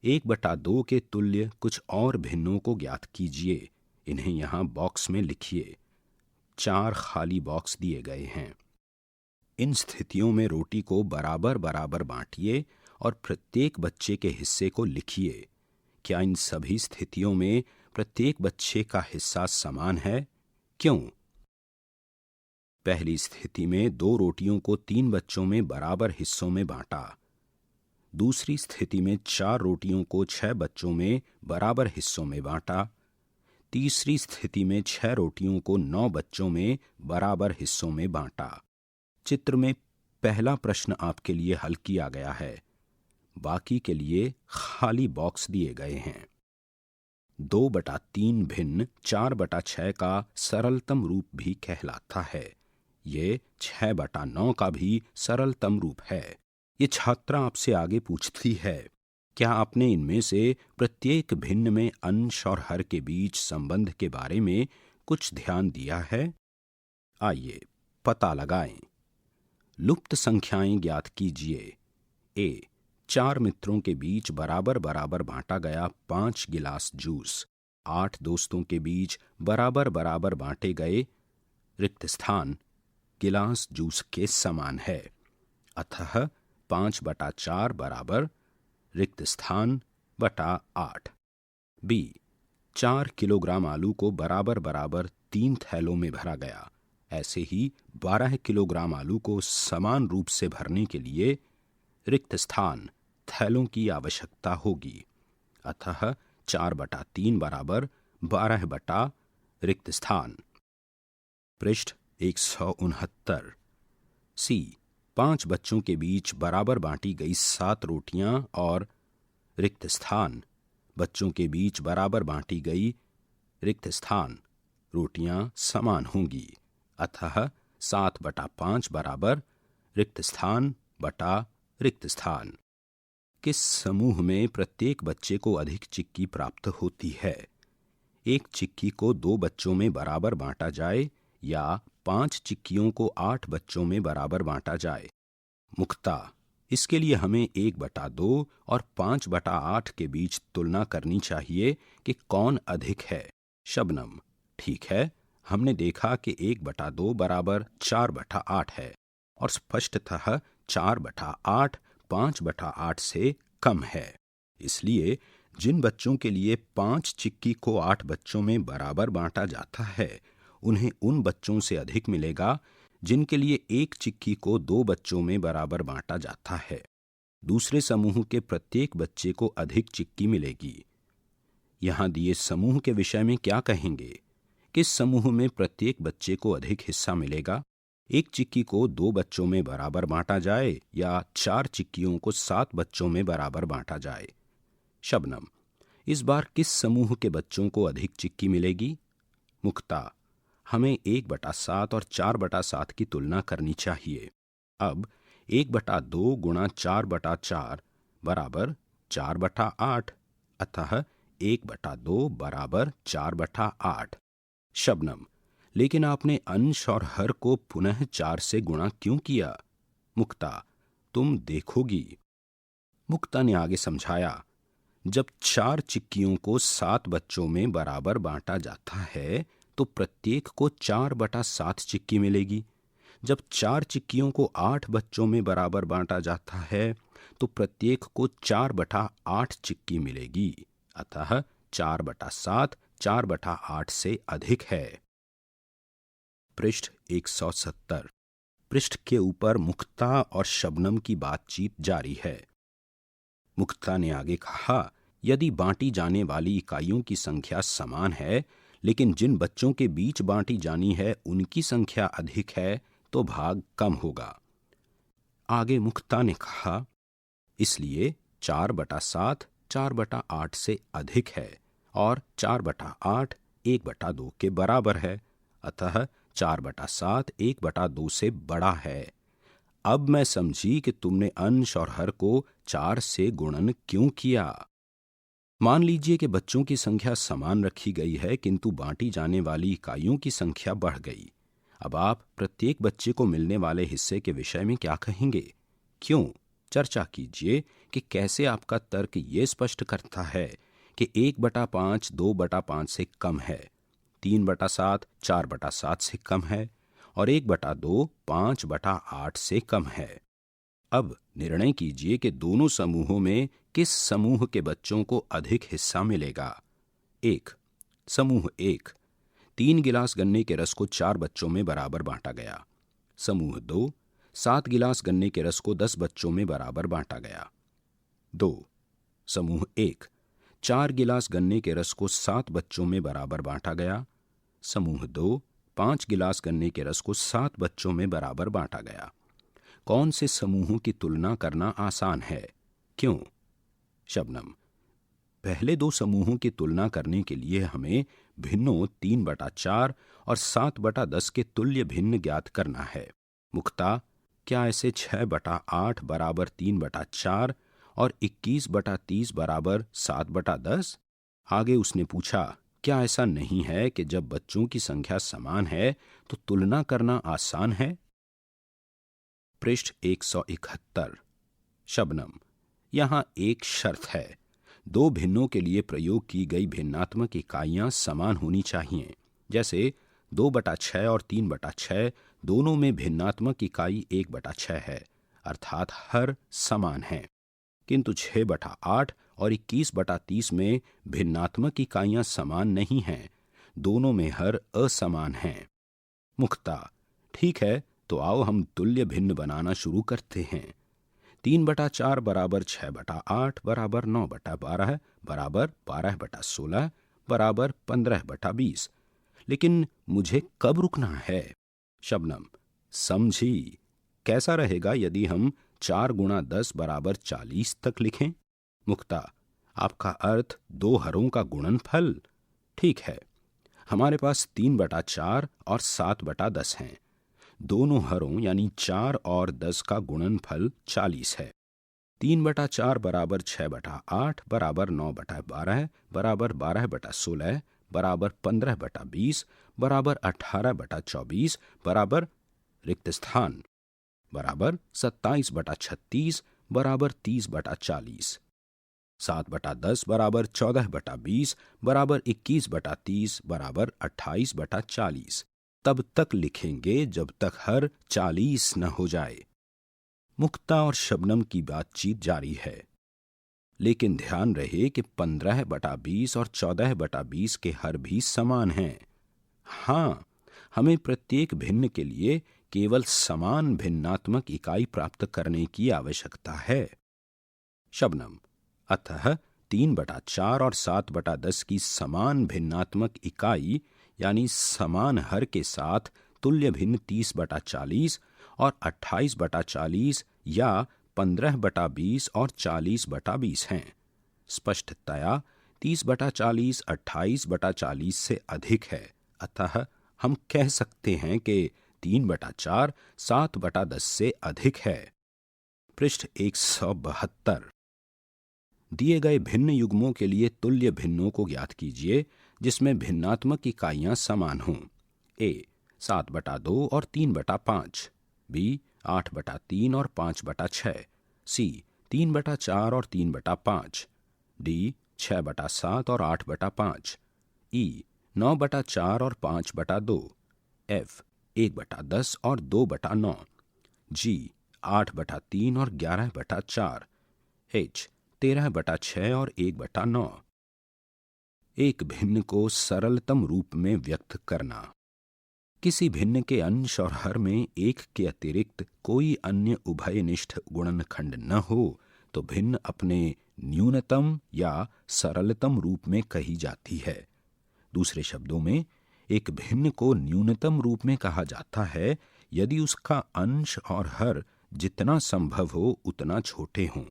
1/2 के तुल्य कुछ और भिन्नों को ज्ञात कीजिए। इन्हें यहाँ बॉक्स में लिखिए। 4 खाली बॉक्स दिए गए हैं। इन स्थितियों में रोटी को बराबर बराबर बांटिए और प्रत्येक बच्चे के हिस्से को लिखिए। क्या इन सभी स्थितियों में प्रत्येक बच्चे का हिस्सा समान है? क्यों? पहली स्थिति में 2 रोटियों को 3 बच्चों में बराबर हिस्सों में बांटा। दूसरी स्थिति में 4 रोटियों को 6 बच्चों में बराबर हिस्सों में बांटा। तीसरी स्थिति में 6 रोटियों को 9 बच्चों में बराबर हिस्सों में बांटा। चित्र में पहला प्रश्न आपके लिए हल किया गया है। बाकी के लिए खाली बॉक्स दिए गए हैं। 2/3 भिन्न 4/6 का सरलतम रूप भी कहलाता है। ये 6/9 का भी सरलतम रूप है। ये छात्रा आपसे आगे पूछती है, क्या आपने इनमें से प्रत्येक भिन्न में अंश और हर के बीच संबंध के बारे में कुछ ध्यान दिया है? आइए पता लगाएं। लुप्त संख्याएं ज्ञात कीजिए। ए 4 मित्रों के बीच बराबर बराबर बांटा गया 5 गिलास जूस। 8 दोस्तों के बीच बराबर बराबर बांटे गए रिक्त स्थान गिलास जूस के समान है। अतः 5/4 बराबर रिक्त स्थान बटा 8। बी 4 किलोग्राम आलू को बराबर बराबर 3 थैलों में भरा गया। ऐसे ही 12 किलोग्राम आलू को समान रूप से भरने के लिए रिक्त स्थान थैलों की आवश्यकता होगी। अतः 4/3 बराबर 12 बटा रिक्त स्थान। पृष्ठ 169। सी 5 बच्चों के बीच बराबर बांटी गई 7 रोटियां और रिक्त स्थान बच्चों के बीच बराबर बांटी गई रिक्त स्थान रोटियां समान होंगी। अतः 7/5 बराबर रिक्त स्थान बटा रिक्त स्थान। किस समूह में प्रत्येक बच्चे को अधिक चिक्की प्राप्त होती है? एक चिक्की को 2 बच्चों में बराबर बांटा जाए या 5 चिक्कियों को 8 बच्चों में बराबर बांटा जाए? मुक्ता, इसके लिए हमें 1/2 और 5/8 के बीच तुलना करनी चाहिए कि कौन अधिक है। शबनम, ठीक है, हमने देखा कि 1/2 बराबर 4/8 है और स्पष्टतः 4/8 5/8 से कम है। इसलिए जिन बच्चों के लिए 5 चिक्की को 8 बच्चों में बराबर बांटा जाता है उन्हें उन बच्चों से अधिक मिलेगा जिनके लिए 1 चिक्की को 2 बच्चों में बराबर बांटा जाता है। दूसरे समूह के प्रत्येक बच्चे को अधिक चिक्की मिलेगी। यहाँ दिए समूह के विषय में क्या कहेंगे? किस समूह में प्रत्येक बच्चे को अधिक हिस्सा मिलेगा? 1 चिक्की को 2 बच्चों में बराबर बांटा जाए या 4 चिक्कियों को 7 बच्चों में बराबर बांटा जाए? शबनम, इस बार किस समूह के बच्चों को अधिक चिक्की मिलेगी? मुक्ता, हमें 1/7 और 4/7 की तुलना करनी चाहिए। अब 1/2 गुणा 4/4 बराबर 4/8। अतः 1/2 बराबर 4/8। शबनम: लेकिन आपने अंश और हर को पुनः 4 से गुणा क्यों किया? मुक्ता: तुम देखोगी। मुक्ता ने आगे समझाया, जब 4 चिक्कियों को 7 बच्चों में बराबर बांटा जाता है तो प्रत्येक को 4/7 चिक्की मिलेगी। जब 4 चिक्कियों को 8 बच्चों में बराबर बांटा जाता है तो प्रत्येक को 4/8 चिक्की मिलेगी। अतः 4/7 4/8 से अधिक है। पृष्ठ 170। पृष्ठ के ऊपर मुक्ता और शबनम की बातचीत जारी है। मुक्ता ने आगे कहा, यदि बांटी जाने वाली इकाइयों की संख्या समान है लेकिन जिन बच्चों के बीच बांटी जानी है उनकी संख्या अधिक है तो भाग कम होगा। आगे मुक्ता ने कहा, इसलिए 4/7 4/8 से अधिक है और 4/8 1/2 के बराबर है। अतः 4/7 1/2 से बड़ा है। अब मैं समझी कि तुमने अंश और हर को 4 से गुणन क्यों किया। मान लीजिए कि बच्चों की संख्या समान रखी गई है किंतु बांटी जाने वाली इकाइयों की संख्या बढ़ गई। अब आप प्रत्येक बच्चे को मिलने वाले हिस्से के विषय में क्या कहेंगे? क्यों? चर्चा कीजिए कि कैसे आपका तर्क ये स्पष्ट करता है कि 1/5 2/5 से कम है, 3/7 4/7 से कम है और 1/2 5/8 से कम है। अब निर्णय कीजिए कि दोनों समूहों में किस समूह के बच्चों को अधिक हिस्सा मिलेगा। 1. समूह 1, 3 गिलास गन्ने के रस को 4 बच्चों में बराबर बांटा गया। समूह 2, 7 गिलास गन्ने के रस को 10 बच्चों में बराबर बांटा गया। 2. समूह 1, 4 गिलास गन्ने के रस को 7 बच्चों में बराबर बांटा गया। समूह 2, 5 गिलास गन्ने के रस को 7 बच्चों में बराबर बांटा गया। कौन से समूहों की तुलना करना आसान है? क्यों? शबनम: पहले 2 समूहों की तुलना करने के लिए हमें भिन्नों 3/4 और 7/10 के तुल्य भिन्न ज्ञात करना है। मुक्ता: क्या ऐसे 6/8 बराबर 3/4 और 21/30 बराबर 7/10? आगे उसने पूछा, क्या ऐसा नहीं है कि जब बच्चों की संख्या समान है तो तुलना करना आसान है? पृष्ठ 171। शबनम: यहां एक शर्त है, 2 भिन्नों के लिए प्रयोग की गई भिन्नात्मक इकाइयां समान होनी चाहिए। जैसे 2/6 और 3/6 दोनों में भिन्नात्मक इकाई 1/6 है, अर्थात हर समान है। किंतु 6/8 और 21/30 में भिन्नात्मक इकाइयां समान नहीं हैं, दोनों में हर असमान हैं। मुक्ता: ठीक है, तो आओ हम तुल्य भिन्न बनाना शुरू करते हैं। 3/4 बराबर 6/8 बराबर 9/12 बराबर 12/16 बराबर 15/20। लेकिन मुझे कब रुकना है? शबनम: समझी। कैसा रहेगा यदि हम 4 गुणा 10 बराबर 40 तक लिखें? मुक्ता: आपका अर्थ 2 हरों का गुणनफल? ठीक है, हमारे पास 3/4 और 7/10 हैं। दोनों हरों यानी 4 और 10 का गुणनफल 40 है। 3/4 बराबर 6/8 बराबर 9/12 बराबर 12/16 बराबर 15/20 बराबर 18/24 बराबर रिक्त स्थान बराबर 27/36 बराबर 30/40। 7/10 बराबर 14/20 बराबर 21/30 बराबर 28/40। तब तक लिखेंगे जब तक हर 40 न हो जाए। मुक्ता और शबनम की बातचीत जारी है, लेकिन ध्यान रहे कि 15/20 और 14/20 के हर भी समान हैं। हाँ, हमें प्रत्येक भिन्न के लिए केवल समान भिन्नात्मक इकाई प्राप्त करने की आवश्यकता है। शबनम: अतः 3/4 और 7/10 की समान भिन्नात्मक इकाई यानी समान हर के साथ तुल्य भिन्न 30/40 और 28/40 या 15/20 और 40/20 हैं। स्पष्टतया 30/40 28/40 से अधिक है। अतः हम कह सकते हैं कि 3/4 7/10 से अधिक है। पृष्ठ 172। दिए गए भिन्न युग्मों के लिए तुल्य भिन्नों को ज्ञात कीजिए जिसमें भिन्नात्मक इकाइयां समान हों। ए 7/2 और 3/5, बी 8/3 और 5/6, सी 3/4 और 3/5, डी 6/7 और 8/5, ई 9/4 और 5/2, एफ 1/10 और 2/9, जी 8/3 और 11/4, एच 13/6 और 1/9। एक भिन्न को सरलतम रूप में व्यक्त करना। किसी भिन्न के अंश और हर में एक के अतिरिक्त कोई अन्य उभयनिष्ठ गुणनखंड न हो तो भिन्न अपने न्यूनतम या सरलतम रूप में कही जाती है। दूसरे शब्दों में, एक भिन्न को न्यूनतम रूप में कहा जाता है यदि उसका अंश और हर जितना संभव हो उतना छोटे हों।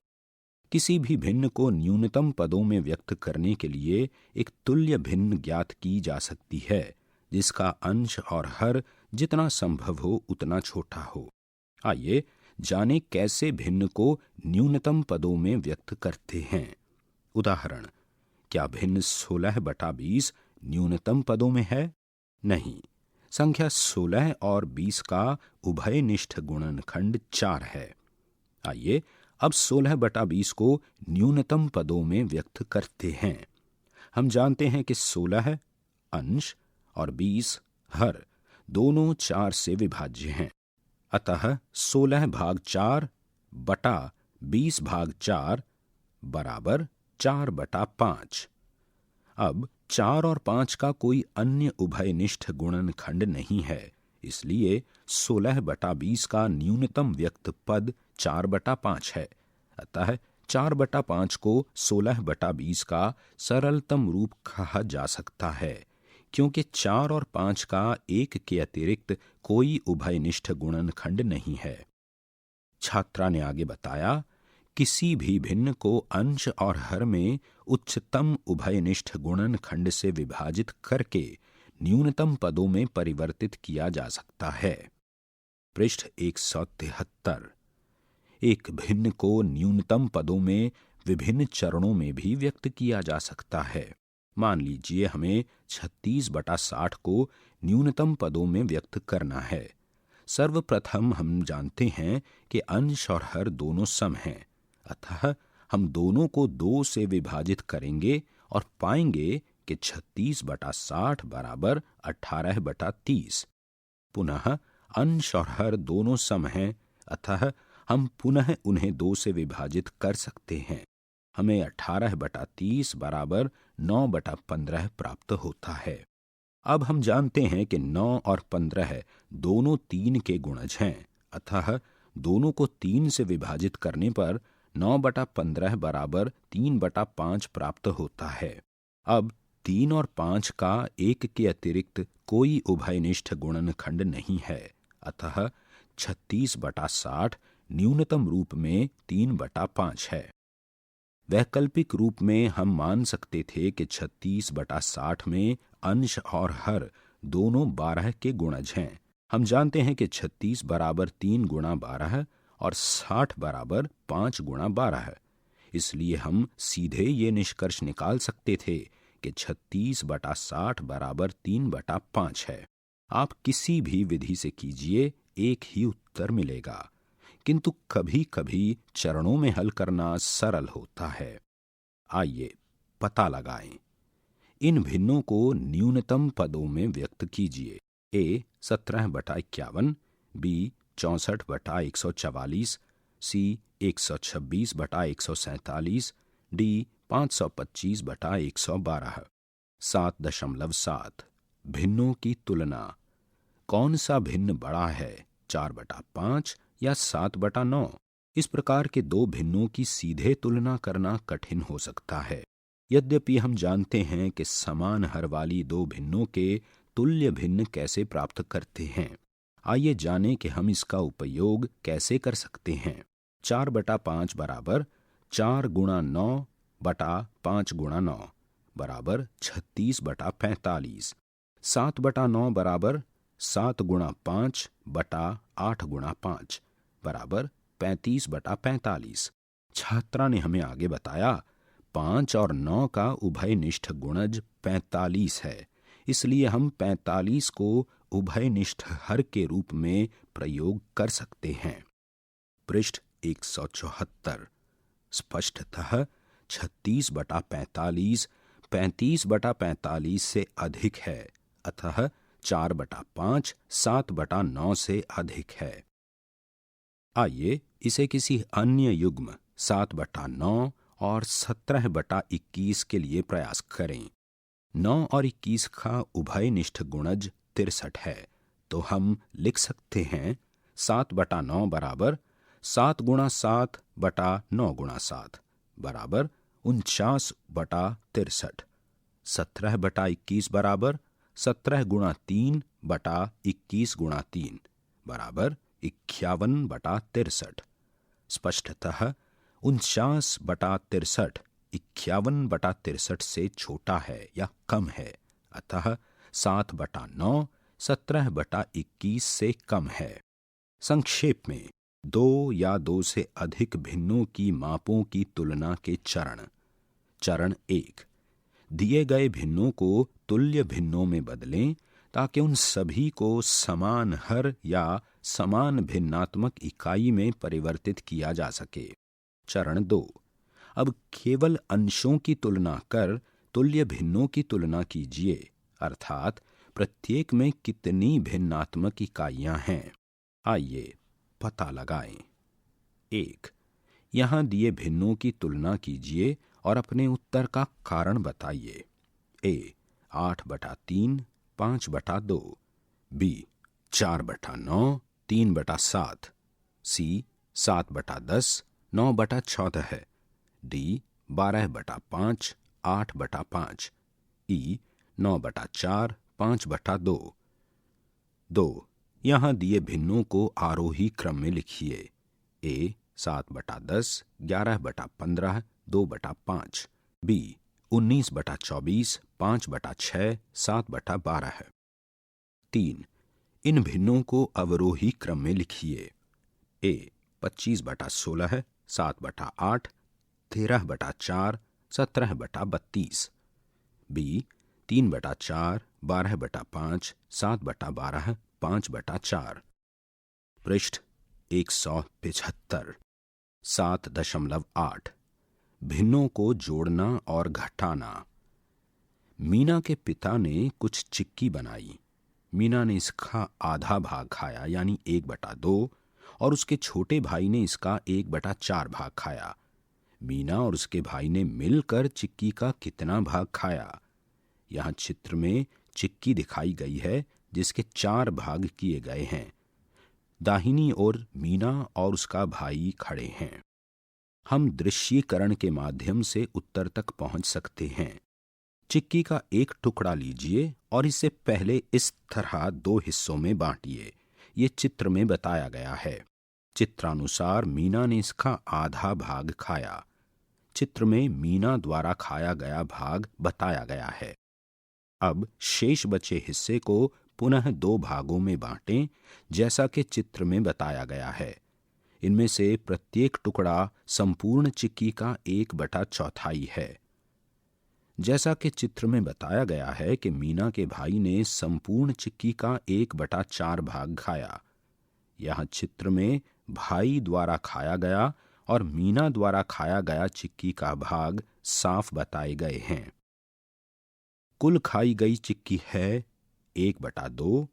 किसी भी भिन्न को न्यूनतम पदों में व्यक्त करने के लिए एक तुल्य भिन्न ज्ञात की जा सकती है जिसका अंश और हर जितना संभव हो उतना छोटा हो। आइए जाने कैसे भिन्न को न्यूनतम पदों में व्यक्त करते हैं। उदाहरण, क्या भिन्न 16/20 न्यूनतम पदों में है? नहीं। संख्या 16 और 20 का उभयनिष्ठ गुणनखंड 4 है। आइए अब 16/20 को न्यूनतम पदों में व्यक्त करते हैं। हम जानते हैं कि 16 अंश और 20 हर दोनों 4 से विभाज्य हैं। अतः 16/4 बटा 20/4 बराबर 4/5। अब 4 और 5 का कोई अन्य उभयनिष्ठ गुणनखंड नहीं है, इसलिए 16/20 का न्यूनतम व्यक्त पद 4/5 है। अतः 4/5 को 16/20 का सरलतम रूप कहा जा सकता है, क्योंकि 4 और 5 का एक के अतिरिक्त कोई उभयनिष्ठ गुणनखंड नहीं है। छात्रा ने आगे बताया, किसी भी भिन्न को अंश और हर में उच्चतम उभयनिष्ठ गुणनखंड से विभाजित करके न्यूनतम पदों में परिवर्तित किया जा सकता है। पृष्ठ 173। एक भिन्न को न्यूनतम पदों में विभिन्न चरणों में भी व्यक्त किया जा सकता है। मान लीजिए हमें 36/60 को न्यूनतम पदों में व्यक्त करना है। सर्वप्रथम हम जानते हैं कि अंश और हर दोनों सम हैं, अतः हम दोनों को 2 से विभाजित करेंगे और पाएंगे कि 36/60 बराबर 18/30। पुनः अंश और हर दोनों सम हैं, अतः हम पुनः उन्हें 2 से विभाजित कर सकते हैं। हमें 18/30 बराबर 9/15 प्राप्त होता है। अब हम जानते हैं कि 9 और 15 दोनों 3 के गुणज हैं, अतः दोनों को 3 से विभाजित करने पर 9/15 बराबर 3/5 प्राप्त होता है। अब 3 और 5 का एक के अतिरिक्त कोई उभयनिष्ठ गुणनखंड नहीं है, अतः 36/60 न्यूनतम रूप में 3/5 है। वैकल्पिक रूप में हम मान सकते थे कि 36/60 में अंश और हर दोनों 12 के गुणज हैं। हम जानते हैं कि 36 बराबर 3 गुणा 12 और 60 बराबर 5 गुणा 12। इसलिए हम सीधे ये निष्कर्ष निकाल सकते थे कि 36/60 बराबर 3/5 है। आप किसी भी विधि से कीजिए, एक ही उत्तर मिलेगा, किंतु कभी कभी चरणों में हल करना सरल होता है। आइए पता लगाएं। इन भिन्नों को न्यूनतम पदों में व्यक्त कीजिए। ए 17/51, बी 64/144, सी 126/147, डी 525/112। 7.7 भिन्नों की तुलना। कौन सा भिन्न बड़ा है, 4/5 या 7/9? इस प्रकार के दो भिन्नों की सीधे तुलना करना कठिन हो सकता है। यद्यपि हम जानते हैं कि समान हर वाली दो भिन्नों के तुल्य भिन्न कैसे प्राप्त करते हैं। आइए जानें कि हम इसका उपयोग कैसे कर सकते हैं। 4/5 बराबर 4 गुणा 9 बटा 5 गुणा 9 बराबर 36/45। 7/9 बराबर 7 गुणा 5 बटा 8 गुणा 5 बराबर 35/45। छात्रा ने हमें आगे बताया, 5 और 9 का उभयनिष्ठ गुणज 45 है, इसलिए हम 45 को उभयनिष्ठ हर के रूप में प्रयोग कर सकते हैं। पृष्ठ 174। स्पष्टतः 36/45 35/45 से अधिक है, अतः 4/5 7/9 से अधिक है। आइए इसे किसी अन्य युग्म 7/9 और 17/21 के लिए प्रयास करें। 9 और 21 का उभयनिष्ठ गुणज 63 है, तो हम लिख सकते हैं 7/9 बराबर 7 × 7 बटा 9 × 7 बराबर 49/63। 17/21 बराबर 17 × 3 बटा 21 × 3 बराबर 51/63। स्पष्टतः 49/63 51/63 से छोटा है या कम है, अतः 7/9 17/21 से कम है। संक्षेप में 2 या 2 से अधिक भिन्नों की मापों की तुलना के चरण। चरण 1, दिए गए भिन्नों को तुल्य भिन्नों में बदलें ताकि उन सभी को समान हर या समान भिन्नात्मक इकाई में परिवर्तित किया जा सके। चरण 2, अब केवल अंशों की तुलना कर तुल्य भिन्नों की तुलना कीजिए, अर्थात प्रत्येक में कितनी भिन्नात्मक इकाइयां हैं। आइए पता लगाएं। 1, यहां दिए भिन्नों की तुलना कीजिए और अपने उत्तर का कारण बताइए। ए 8/3 5/2, बी 4/9 3/7, सी 7/10 9/14, डी 12/5 8/5, ई 9/4 5/2। 2, यहां दिए भिन्नों को आरोही क्रम में लिखिए। ए 7/10 11/15 2/5, बी 19/24 5/6 7/12। 3, इन भिन्नों को अवरोही क्रम में लिखिए। ए 25/16 7/8 13/4 17/32, बी 3/4 12/5 7/12 5/4। पृष्ठ 175। 7.8 भिन्नों को जोड़ना और घटाना। मीना के पिता ने कुछ चिक्की बनाई। मीना ने इसका आधा भाग खाया यानी 1/2 और उसके छोटे भाई ने इसका 1/4 भाग खाया। मीना और उसके भाई ने मिलकर चिक्की का कितना भाग खाया? यहाँ चित्र में चिक्की दिखाई गई है जिसके 4 भाग किए गए हैं। दाहिनी ओर मीना और उसका भाई खड़े हैं। हम दृश्यीकरण के माध्यम से उत्तर तक पहुंच सकते हैं। चिक्की का एक टुकड़ा लीजिए और इसे पहले इस तरह 2 हिस्सों में बांटिए। ये चित्र में बताया गया है। चित्रानुसार मीना ने इसका आधा भाग खाया। चित्र में मीना द्वारा खाया गया भाग बताया गया है। अब शेष बचे हिस्से को पुनः 2 भागों में बांटें जैसा कि चित्र में बताया गया है। इनमें से प्रत्येक टुकड़ा संपूर्ण चिक्की का 1/4 है। जैसा कि चित्र में बताया गया है कि मीना के भाई ने संपूर्ण चिक्की का 1/4 भाग खाया। यहाँ चित्र में भाई द्वारा खाया गया और मीना द्वारा खाया गया चिक्की का भाग साफ बताए गए हैं। कुल खाई गई चिक्की है 1/2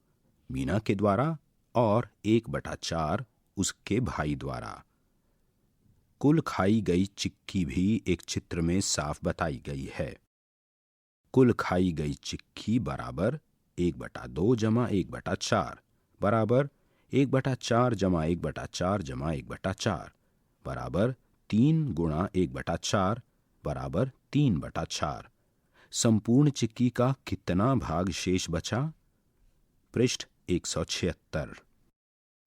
मीना के द्वारा और 1/4 उसके भाई द्वारा। कुल खाई गई चिक्की भी एक चित्र में साफ बताई गई है। कुल खाई गई चिक्की बराबर 1/2 + 1/4 बराबर 1/4 + 1/4 + 1/4 बराबर 3 × 1/4 बराबर 3/4। संपूर्ण चिक्की का कितना भाग शेष बचा? पृष्ठ 176।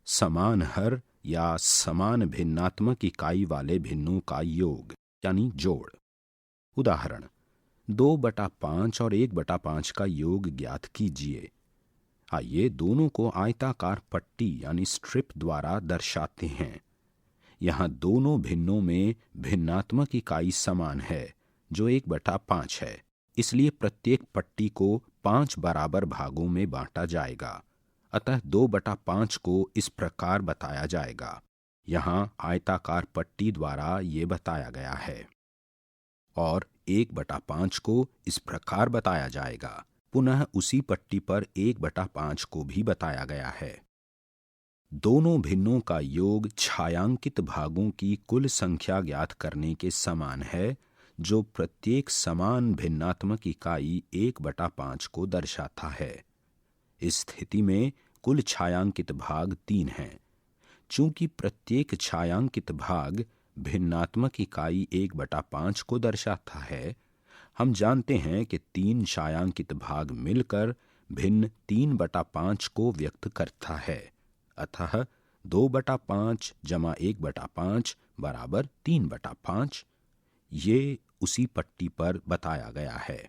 समान हर या समान भिन्नात्मक इकाई वाले भिन्नों का योग यानी जोड़। उदाहरण 2/5 और 1/5 का योग ज्ञात कीजिए। आइए दोनों को आयताकार पट्टी यानी स्ट्रिप द्वारा दर्शाते हैं। यहाँ दोनों भिन्नों में भिन्नात्मक इकाई समान है, जो 1/5 है। इसलिए प्रत्येक पट्टी को 5 बराबर भागों में बांटा जाएगा। अतः 2/5 को इस प्रकार बताया जाएगा। यहाँ आयताकार पट्टी द्वारा ये बताया गया है। और 1/5 को इस प्रकार बताया जाएगा। पुनः उसी पट्टी पर 1/5 को भी बताया गया है। दोनों भिन्नों का योग छायांकित भागों की कुल संख्या ज्ञात करने के समान है, जो प्रत्येक समान भिन्नात्मक इकाई 1/5 को दर्शाता है। इस स्थिति में कुल छायांकित भाग 3 हैं। चूंकि प्रत्येक छायांकित भाग भिन्नात्मक इकाई 1/5 को दर्शाता है, हम जानते हैं कि 3 छायांकित भाग मिलकर भिन्न 3/5 को व्यक्त करता है। अतः 2/5 जमा 1/5 बराबर 3/5। ये उसी पट्टी पर बताया गया है।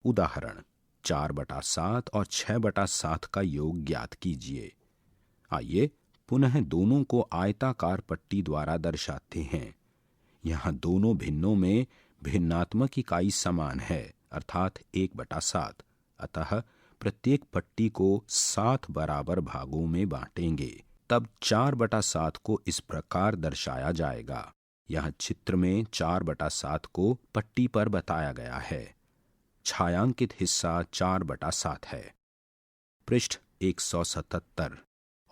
उदाहरण 4/7 और 6/7 का योग ज्ञात कीजिए। आइए पुनः दोनों को आयताकार पट्टी द्वारा दर्शाते हैं। यहाँ दोनों भिन्नों में भिन्नात्मक इकाई समान है, अर्थात 1/7। अतः प्रत्येक पट्टी को 7 बराबर भागों में बांटेंगे। तब 4/7 को इस प्रकार दर्शाया जाएगा। यहाँ चित्र में 4/7 को पट्टी पर बताया गया है। छायांकित हिस्सा 4/7 है। पृष्ठ 177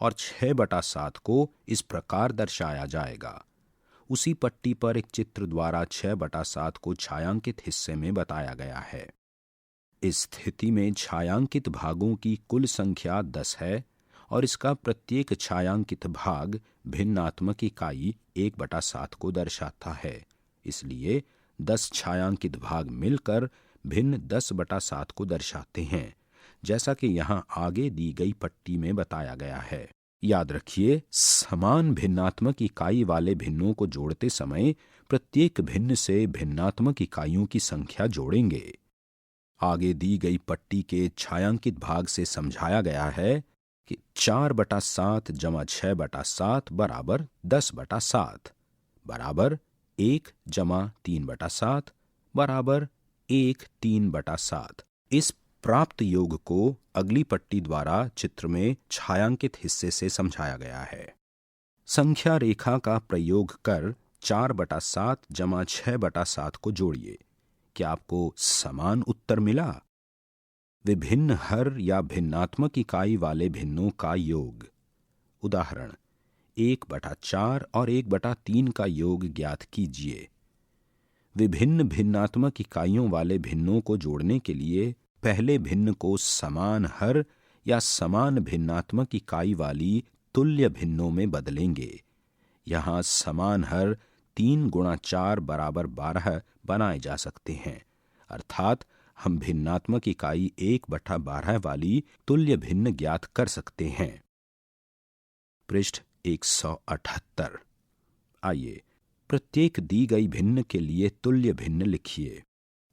और 6/7 को इस प्रकार दर्शाया जाएगा। उसी पट्टी पर एक चित्र द्वारा 6/7 को छायांकित हिस्से में बताया गया है। इस स्थिति में छायांकित भागों की कुल संख्या 10 है और इसका प्रत्येक छायांकित भाग भिन्नात्मक इकाई 1/7 को दर्शाता है। इसलिए 10 छायांकित भाग मिलकर भिन्न 10/7 को दर्शाते हैं, जैसा कि यहाँ आगे दी गई पट्टी में बताया गया है। याद रखिए, समान भिन्नात्मक इकाई वाले भिन्नों को जोड़ते समय प्रत्येक भिन्न से भिन्नात्मक इकाइयों की संख्या जोड़ेंगे। आगे दी गई पट्टी के छायांकित भाग से समझाया गया है कि 4/7 जमा 6/7 बराबर 10/7 बराबर 1 जमा 3/7 बराबर 1 3/7। इस प्राप्त योग को अगली पट्टी द्वारा चित्र में छायांकित हिस्से से समझाया गया है। संख्या रेखा का प्रयोग कर 4/7 जमा 6/7 को जोड़िए। क्या आपको समान उत्तर मिला? विभिन्न हर या भिन्नात्मक इकाई वाले भिन्नों का योग। उदाहरण 1/4 और 1/3 का योग ज्ञात कीजिए। विभिन्न भिन्नात्मक इकाइयों वाले भिन्नों को जोड़ने के लिए पहले भिन्न को समान हर या समान भिन्नात्मक इकाई वाली तुल्य भिन्नों में बदलेंगे। यहाँ समान हर 3 गुणा 4 बराबर 12 बनाए जा सकते हैं, अर्थात हम भिन्नात्मक इकाई 1/12 वाली तुल्य भिन्न ज्ञात कर सकते हैं। पृष्ठ 178। आइए प्रत्येक दी गई भिन्न के लिए तुल्य भिन्न लिखिए।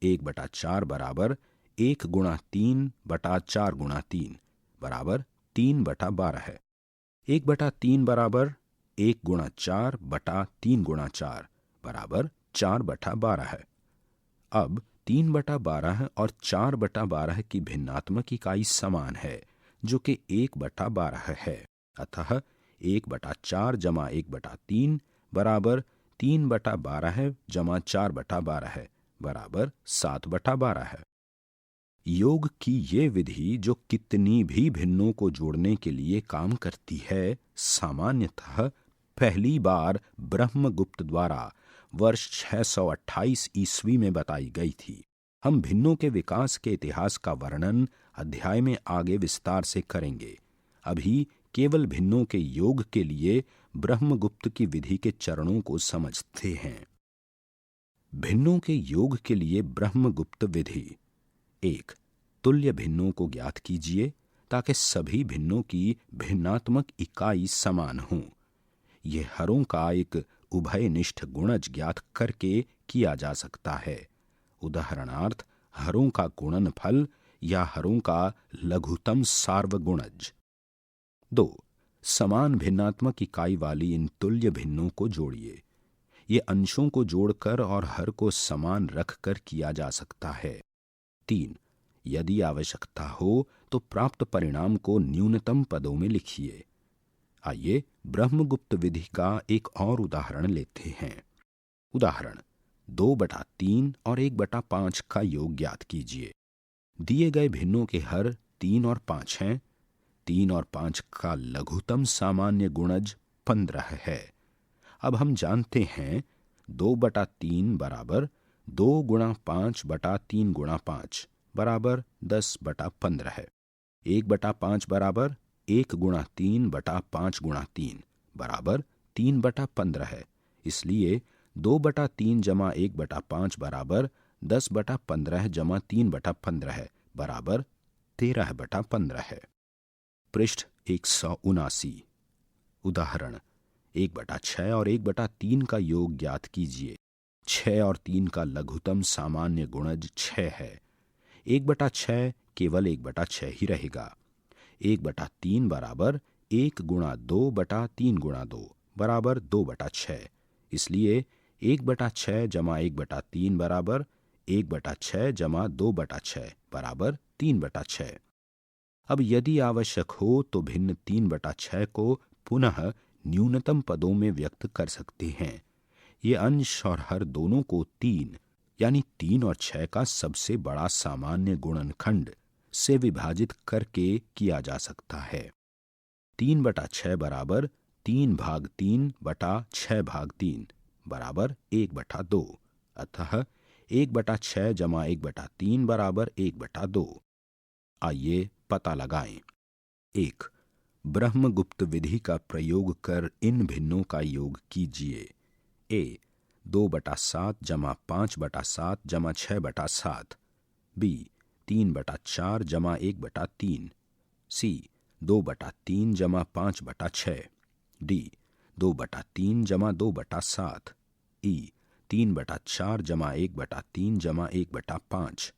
1/4 बराबर 1 गुणा 3/4 गुणा 3 बराबर 3/12 है। 1/3 बराबर 1 गुणा 4 बटा 3 गुणा 4 बराबर 4/12 है। अब 3/12 और 4/12 की भिन्नात्मक इकाई समान है, जो कि 1/12 है। अतः 1/4 जमा 1/3 बराबर 3/12 जमा 4/12 बराबर 7/12 है। योग की ये विधि, जो कितनी भी भिन्नों को जोड़ने के लिए काम करती है, सामान्यतः पहली बार ब्रह्मगुप्त द्वारा वर्ष 628 ईस्वी में बताई गई थी। हम भिन्नों के विकास के इतिहास का वर्णन अध्याय में आगे विस्तार से करेंगे। अभी केवल भिन्नों के योग के लिए ब्रह्मगुप्त की विधि के चरणों को समझते हैं। भिन्नों के योग के लिए ब्रह्मगुप्त विधि। 1. तुल्य भिन्नों को ज्ञात कीजिए ताकि सभी भिन्नों की भिन्नात्मक इकाई समान हो। यह हरों का एक उभयनिष्ठ गुणज ज्ञात करके किया जा सकता है। उदाहरणार्थ हरों का गुणनफल या हरों का लघुतम सार्वगुणज। 2. समान भिन्नात्मक इकाई वाली इन तुल्य भिन्नों को जोड़िए। ये अंशों को जोड़कर और हर को समान रखकर किया जा सकता है। 3. यदि आवश्यकता हो तो प्राप्त परिणाम को न्यूनतम पदों में लिखिए। आइए ब्रह्मगुप्त विधि का एक और उदाहरण लेते हैं। उदाहरण 2/3 और 1/5 का योग ज्ञात कीजिए। दिए गए भिन्नों के हर 3 और 5 हैं। 3 और 5 का लघुतम सामान्य गुणज 15 है। अब हम जानते हैं 2/3 बराबर 2 गुणा 5/3 गुणा 5 बराबर 10/15 है। 1/5 बराबर 1 गुणा 3/5 गुणा 3 बराबर 3/15 है। इसलिए 2/3 जमा 1/5 बराबर 10/15 जमा 3/15 है बराबर 13/15 है। पृष्ठ 179। उदाहरण 1/6 और 1/3 का योग ज्ञात कीजिए। 6 और 3 का लघुतम सामान्य गुणज 6 है। 1/6 केवल 1/6 ही रहेगा। 1/3 बराबर 1 गुणा 2/3 गुणा 2 बराबर 2/6। इसलिए 1/6 जमा 1/3 बराबर 1/6 जमा 2/6 बराबर 3/6। अब यदि आवश्यक हो तो भिन्न 3/6 को पुनः न्यूनतम पदों में व्यक्त कर सकते हैं। ये अंश और हर दोनों को 3 यानी 3 और 6 का सबसे बड़ा सामान्य गुणनखंड से विभाजित करके किया जा सकता है। 3/6 बराबर 3/3/6/3 बराबर 1/2। अतः 1/6 जमा 1/3 बराबर 1/2। आइए पता लगाएं। 1. ब्रह्मगुप्त विधि का प्रयोग कर इन भिन्नों का योग कीजिए। ए 2/7 जमा 5/7 जमा 6/7। बी 3/4 जमा 1/3। सी 2/3 जमा 5/6। डी 2/3 जमा 2/7। ई 3/4 जमा 1/3 जमा 1/5।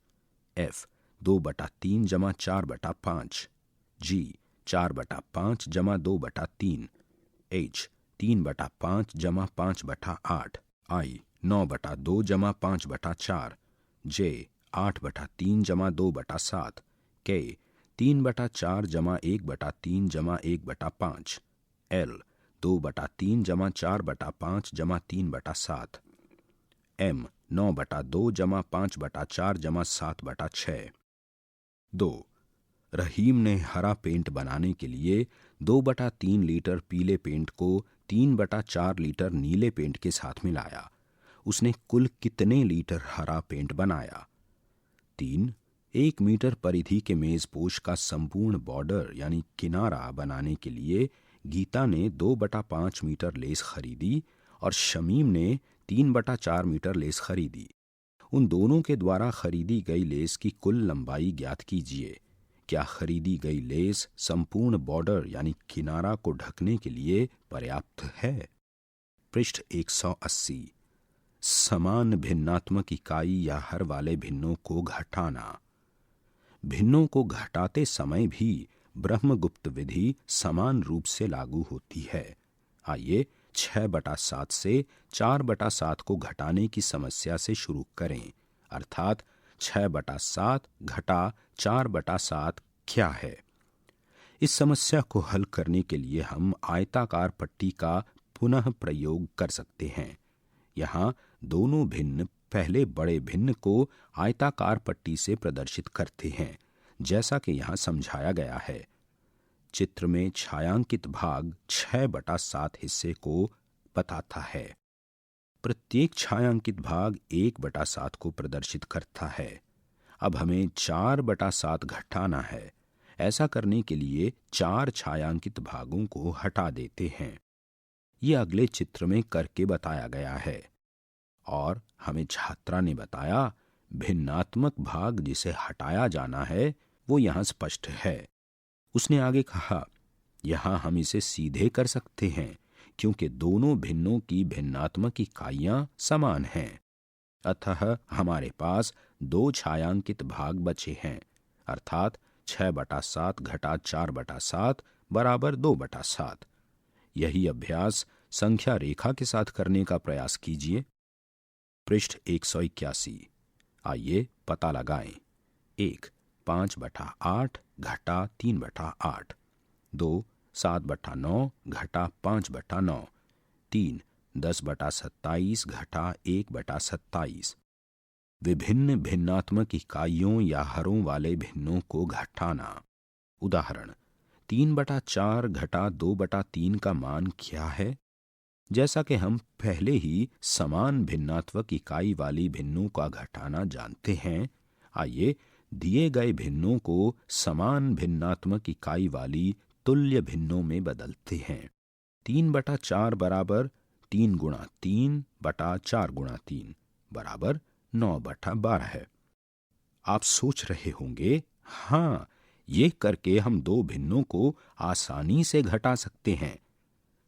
एफ 2/3 जमा 4/5। जी 4/5 जमा 2/3। एच 3/5 जमा 5/8। आई 9/2 जमा 5/4। जे 8/3 जमा 2/7। के 3/4 जमा 1/3 जमा 1/5। एल 2/3 जमा 4/5 जमा 3/7। एम 9/2 जमा 5/4 जमा 7/6। 2. रहीम ने हरा पेंट बनाने के लिए 2/3 लीटर पीले पेंट को 3/4 लीटर नीले पेंट के साथ मिलाया। उसने कुल कितने लीटर हरा पेंट बनाया? 3. 1 मीटर परिधि के मेजपोश का संपूर्ण बॉर्डर यानी किनारा बनाने के लिए गीता ने 2/5 मीटर लेस खरीदी और शमीम ने 3/4 मीटर लेस खरीदी। उन दोनों के द्वारा खरीदी गई लेस की कुल लंबाई ज्ञात कीजिए। क्या खरीदी गई लेस संपूर्ण बॉर्डर यानी किनारा को ढकने के लिए पर्याप्त है? पृष्ठ 180। समान भिन्नात्मक इकाई या हर वाले भिन्नों को घटाना। भिन्नों को घटाते समय भी ब्रह्मगुप्त विधि समान रूप से लागू होती है। आइए 6/7 से 4/7 को घटाने की समस्या से शुरू करें। अर्थात 6/7 घटा 4/7 क्या है? इस समस्या को हल करने के लिए हम आयताकार पट्टी का पुनः प्रयोग कर सकते हैं। यहाँ दोनों भिन्न पहले बड़े भिन्न को आयताकार पट्टी से प्रदर्शित करते हैं, जैसा कि यहाँ समझाया गया है। चित्र में छायांकित भाग 6/7 हिस्से को बताता है। प्रत्येक छायांकित भाग 1/7 को प्रदर्शित करता है। अब हमें 4/7 घटाना है। ऐसा करने के लिए 4 छायांकित भागों को हटा देते हैं। ये अगले चित्र में करके बताया गया है। और हमें छात्रा ने बताया भिन्नात्मक भाग जिसे हटाया जाना है वो यहाँ स्पष्ट है। उसने आगे कहा, यहाँ हम इसे सीधे कर सकते हैं क्योंकि दोनों भिन्नों की भिन्नात्मक इकाइयां समान हैं। अतः हमारे पास 2 छायांकित भाग बचे हैं, अर्थात 6/7 घटा 4/7 बराबर 2/7। यही अभ्यास संख्या रेखा के साथ करने का प्रयास कीजिए। पृष्ठ 181। आइए पता लगाएं। 1 5/8 घटा 3/8, 2 7/9 घटा 5/9, 3 10/27 घटा 1/27। विभिन्न भिन्नात्मक इकाइयों या हरों वाले भिन्नों को घटाना। उदाहरण 3/4 घटा 2/3 का मान क्या है? जैसा कि हम पहले ही समान भिन्नात्मक इकाई वाली भिन्नों का घटाना जानते हैं, आइए दिए गए भिन्नों को समान भिन्नात्मक इकाई वाली तुल्य भिन्नों में बदलते हैं। 3/4 बराबर 3 गुणा 3 बटा 4 गुणा 3 बराबर 9/12 है। आप सोच रहे होंगे, हाँ, ये करके हम दो भिन्नों को आसानी से घटा सकते हैं।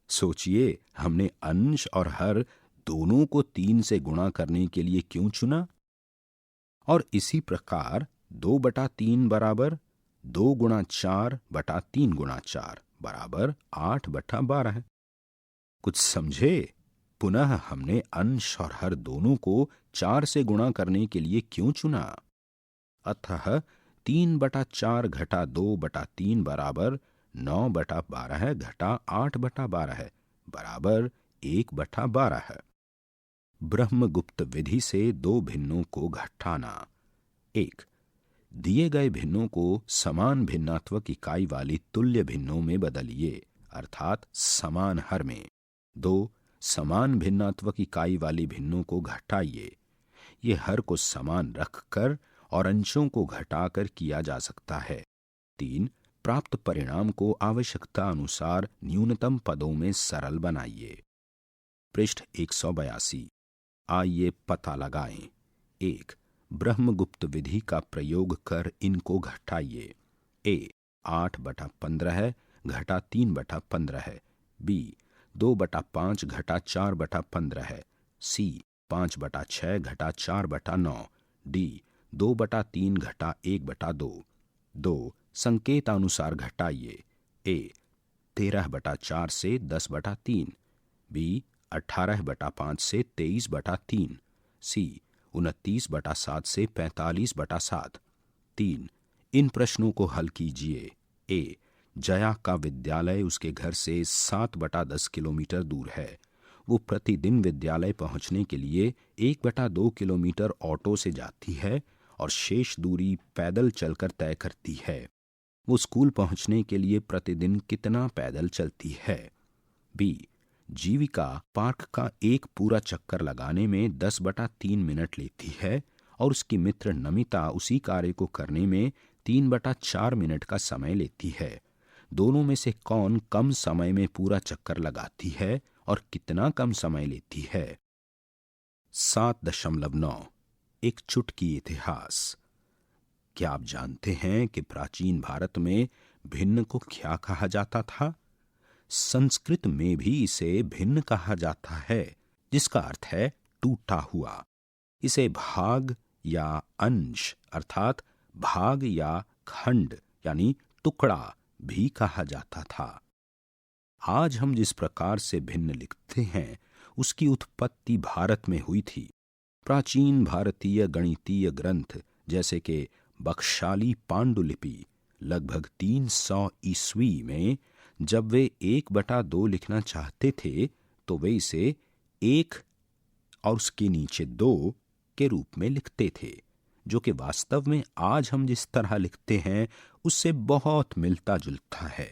सोचिए, हमने अंश और हर दोनों को 3 से गुणा करने के लिए क्यों चुना? और इसी प्रकार 2/3 बराबर 2 गुणा 4 बटा 3 गुणा 4 बराबर 8/12 है। कुछ समझे? पुनः हमने अंश और हर दोनों को 4 से गुणा करने के लिए क्यों चुना? अतः 3/4 घटा 2/3 बराबर 9/12 घटा 8/12 बराबर 1/12 है। ब्रह्मगुप्त विधि से दो भिन्नों को घटाना। 1 दिए गए भिन्नों को समान भिन्नात्मक इकाई वाली तुल्य भिन्नों में बदलिए, अर्थात समान हर में। 2 समान भिन्नात्मक इकाई वाली भिन्नों को घटाइए। ये हर को समान रखकर और अंशों को घटाकर किया जा सकता है। 3 प्राप्त परिणाम को आवश्यकता अनुसार न्यूनतम पदों में सरल बनाइए। पृष्ठ 182। आइए पता लगाएं। 1 ब्रह्मगुप्त विधि का प्रयोग कर इनको घटाइए। a 8/15 घटा 3/15, b 2/5 घटा 4/15, c 5/6 घटा 4/9, d 2/3 घटा 1/2। 2 संकेतानुसार घटाइए। a 13/4 से 10/3, b 18/5 से 23/3, c 29/7 से 45/7। 3 इन प्रश्नों को हल कीजिए। a जया का विद्यालय उसके घर से 7/10 किलोमीटर दूर है। वो प्रतिदिन विद्यालय पहुंचने के लिए 1/2 किलोमीटर ऑटो से जाती है और शेष दूरी पैदल चलकर तय करती है। वो स्कूल पहुंचने के लिए प्रतिदिन कितना पैदल चलती है? b जीविका पार्क का एक पूरा चक्कर लगाने में 10/3 मिनट लेती है और उसकी मित्र नमिता उसी कार्य को करने में 3/4 मिनट का समय लेती है। दोनों में से कौन कम समय में पूरा चक्कर लगाती है और कितना कम समय लेती है? 7.9 एक चुटकी इतिहास। क्या आप जानते हैं कि प्राचीन भारत में भिन्न को क्या कहा जाता था? संस्कृत में भी इसे भिन्न कहा जाता है, जिसका अर्थ है टूटा हुआ। इसे भाग या अंश अर्थात भाग या खंड यानी टुकड़ा भी कहा जाता था। आज हम जिस प्रकार से भिन्न लिखते हैं, उसकी उत्पत्ति भारत में हुई थी। प्राचीन भारतीय गणितीय ग्रंथ जैसे कि बख्शाली पांडुलिपि लगभग 300 ईस्वी में जब वे 1/2 लिखना चाहते थे तो वे इसे 1 और उसके नीचे 2 के रूप में लिखते थे, जो कि वास्तव में आज हम जिस तरह लिखते हैं उससे बहुत मिलता जुलता है।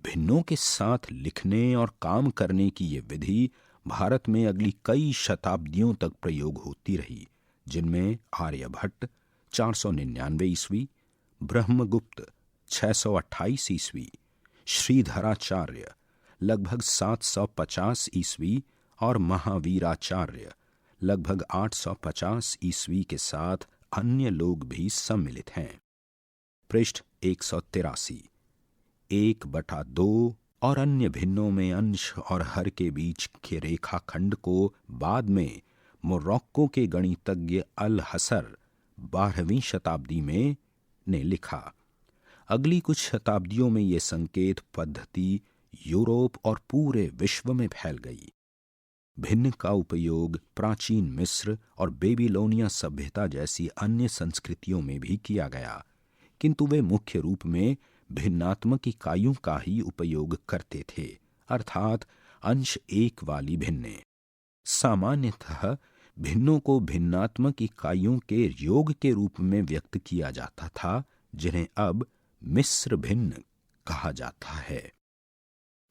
भिन्नों के साथ लिखने और काम करने की ये विधि भारत में अगली कई शताब्दियों तक प्रयोग होती रही, जिनमें आर्यभट्ट 499 ईस्वी, ब्रह्मगुप्त 628 ईस्वी, श्रीधराचार्य लगभग 750 ईस्वी और महावीराचार्य लगभग 850 ईस्वी के साथ अन्य लोग भी सम्मिलित हैं। पृष्ठ 183। 1/2 और अन्य भिन्नों में अंश और हर के बीच के रेखाखंड को बाद में मोरक्को के गणितज्ञ अल हसर 12वीं शताब्दी में ने लिखा। अगली कुछ शताब्दियों में ये संकेत पद्धति यूरोप और पूरे विश्व में फैल गई। भिन्न का उपयोग प्राचीन मिस्र और बेबीलोनिया सभ्यता जैसी अन्य संस्कृतियों में भी किया गया, किंतु वे मुख्य रूप में भिन्नात्मक इकाइयों का ही उपयोग करते थे, अर्थात अंश एक वाली भिन्नें। सामान्यतः भिन्नों को भिन्नात्मक इकाइयों के योग के रूप में व्यक्त किया जाता था, जिन्हें अब मिस्र भिन्न कहा जाता है।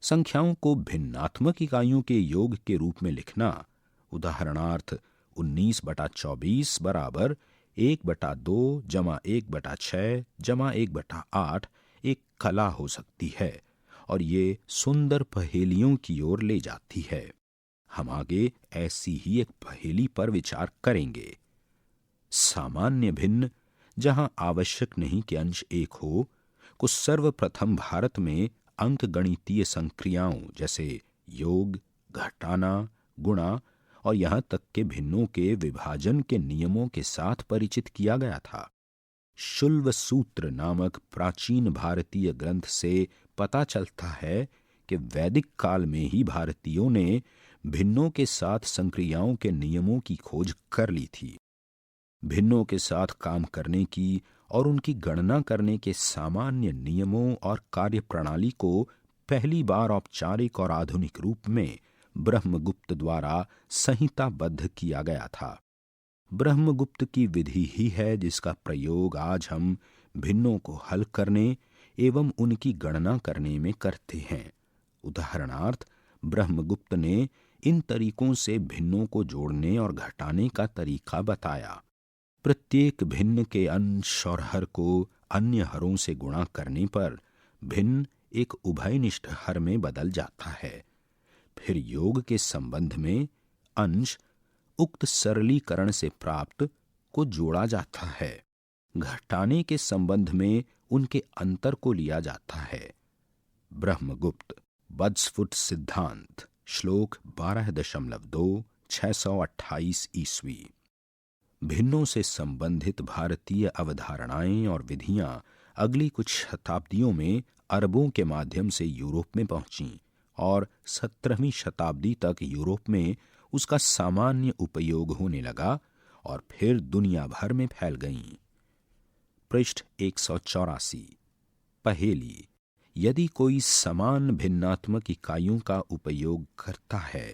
संख्याओं को भिन्नात्मक इकाइयों के योग के रूप में लिखना, उदाहरणार्थ 19/24 बराबर 1/2 जमा 1/6 जमा 1/8 एक कला हो सकती है और ये सुंदर पहेलियों की ओर ले जाती है। हम आगे ऐसी ही एक पहेली पर विचार करेंगे। सामान्य भिन्न, जहां आवश्यक नहीं कि अंश एक हो, को सर्वप्रथम भारत में अंक गणितीय संक्रियाओं जैसे योग, घटाना, गुणा और यहां तक के भिन्नों के विभाजन के नियमों के साथ परिचित किया गया था। शुल्व सूत्र नामक प्राचीन भारतीय ग्रंथ से पता चलता है कि वैदिक काल में ही भारतीयों ने भिन्नों के साथ संक्रियाओं के नियमों की खोज कर ली थी। भिन्नों के साथ काम करने की और उनकी गणना करने के सामान्य नियमों और कार्य प्रणाली को पहली बार औपचारिक और आधुनिक रूप में ब्रह्मगुप्त द्वारा संहिताबद्ध किया गया था। ब्रह्मगुप्त की विधि ही है जिसका प्रयोग आज हम भिन्नों को हल करने एवं उनकी गणना करने में करते हैं। उदाहरणार्थ, ब्रह्मगुप्त ने इन तरीकों से भिन्नों को जोड़ने और घटाने का तरीका बताया। प्रत्येक भिन्न के अंश और हर को अन्य हरों से गुणा करने पर भिन्न एक उभयनिष्ठ हर में बदल जाता है। फिर योग के संबंध में अंश उक्त सरलीकरण से प्राप्त को जोड़ा जाता है। घटाने के संबंध में उनके अंतर को लिया जाता है। ब्रह्मगुप्त बड्सफुट सिद्धांत, श्लोक 12.2 628 ईस्वी। भिन्नों से संबंधित भारतीय अवधारणाएं और विधियां अगली कुछ शताब्दियों में अरबों के माध्यम से यूरोप में पहुंचीं और 17वीं शताब्दी तक यूरोप में उसका सामान्य उपयोग होने लगा और फिर दुनिया भर में फैल गईं। पृष्ठ 184। पहेली: यदि कोई समान भिन्नात्मक इकाइयों का उपयोग करता है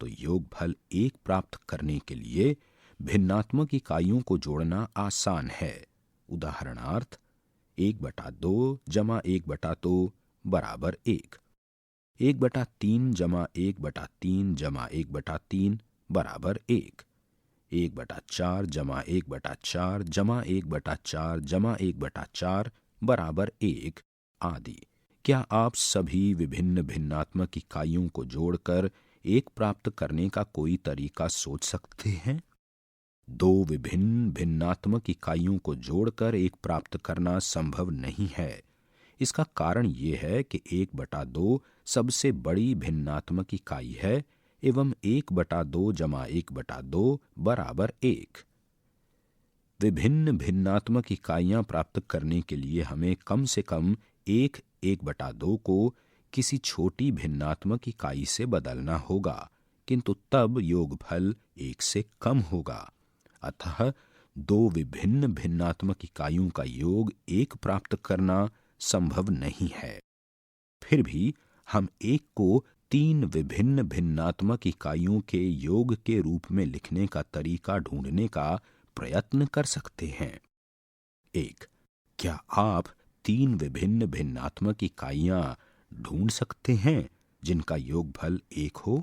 तो योगफल 1 प्राप्त करने के लिए भिन्नात्मक इकाइयों को जोड़ना आसान है। उदाहरणार्थ, 1/2 जमा 1/2 बराबर 1, 1/3 जमा 1/3 जमा 1/3 बराबर 1, 1/4 जमा 1/4 जमा 1/4 जमा 1/4 बराबर 1 आदि। क्या आप सभी विभिन्न भिन्नात्मक इकाइयों को जोड़कर 1 प्राप्त करने का कोई तरीका सोच सकते हैं? 2 विभिन्न भिन्नात्मक इकाइयों को जोड़कर 1 प्राप्त करना संभव नहीं है। इसका कारण ये है कि 1/2 सबसे बड़ी भिन्नात्मक इकाई है एवं 1/2 जमा 1/2 बराबर 1। विभिन्न भिन्नात्मक इकाइयां प्राप्त करने के लिए हमें कम से कम 1/2 को किसी छोटी भिन्नात्मक इकाई से बदलना होगा, किंतु तब योगफल 1 से कम होगा। अतः 2 विभिन्न भिन्नात्मक इकाइयों का योग 1 प्राप्त करना संभव नहीं है। फिर भी हम 1 को 3 विभिन्न भिन्नात्मक इकाइयों के योग के रूप में लिखने का तरीका ढूंढने का प्रयत्न कर सकते हैं। 1. क्या आप 3 विभिन्न भिन्नात्मक इकाइयां ढूंढ सकते हैं जिनका योगफल 1 हो?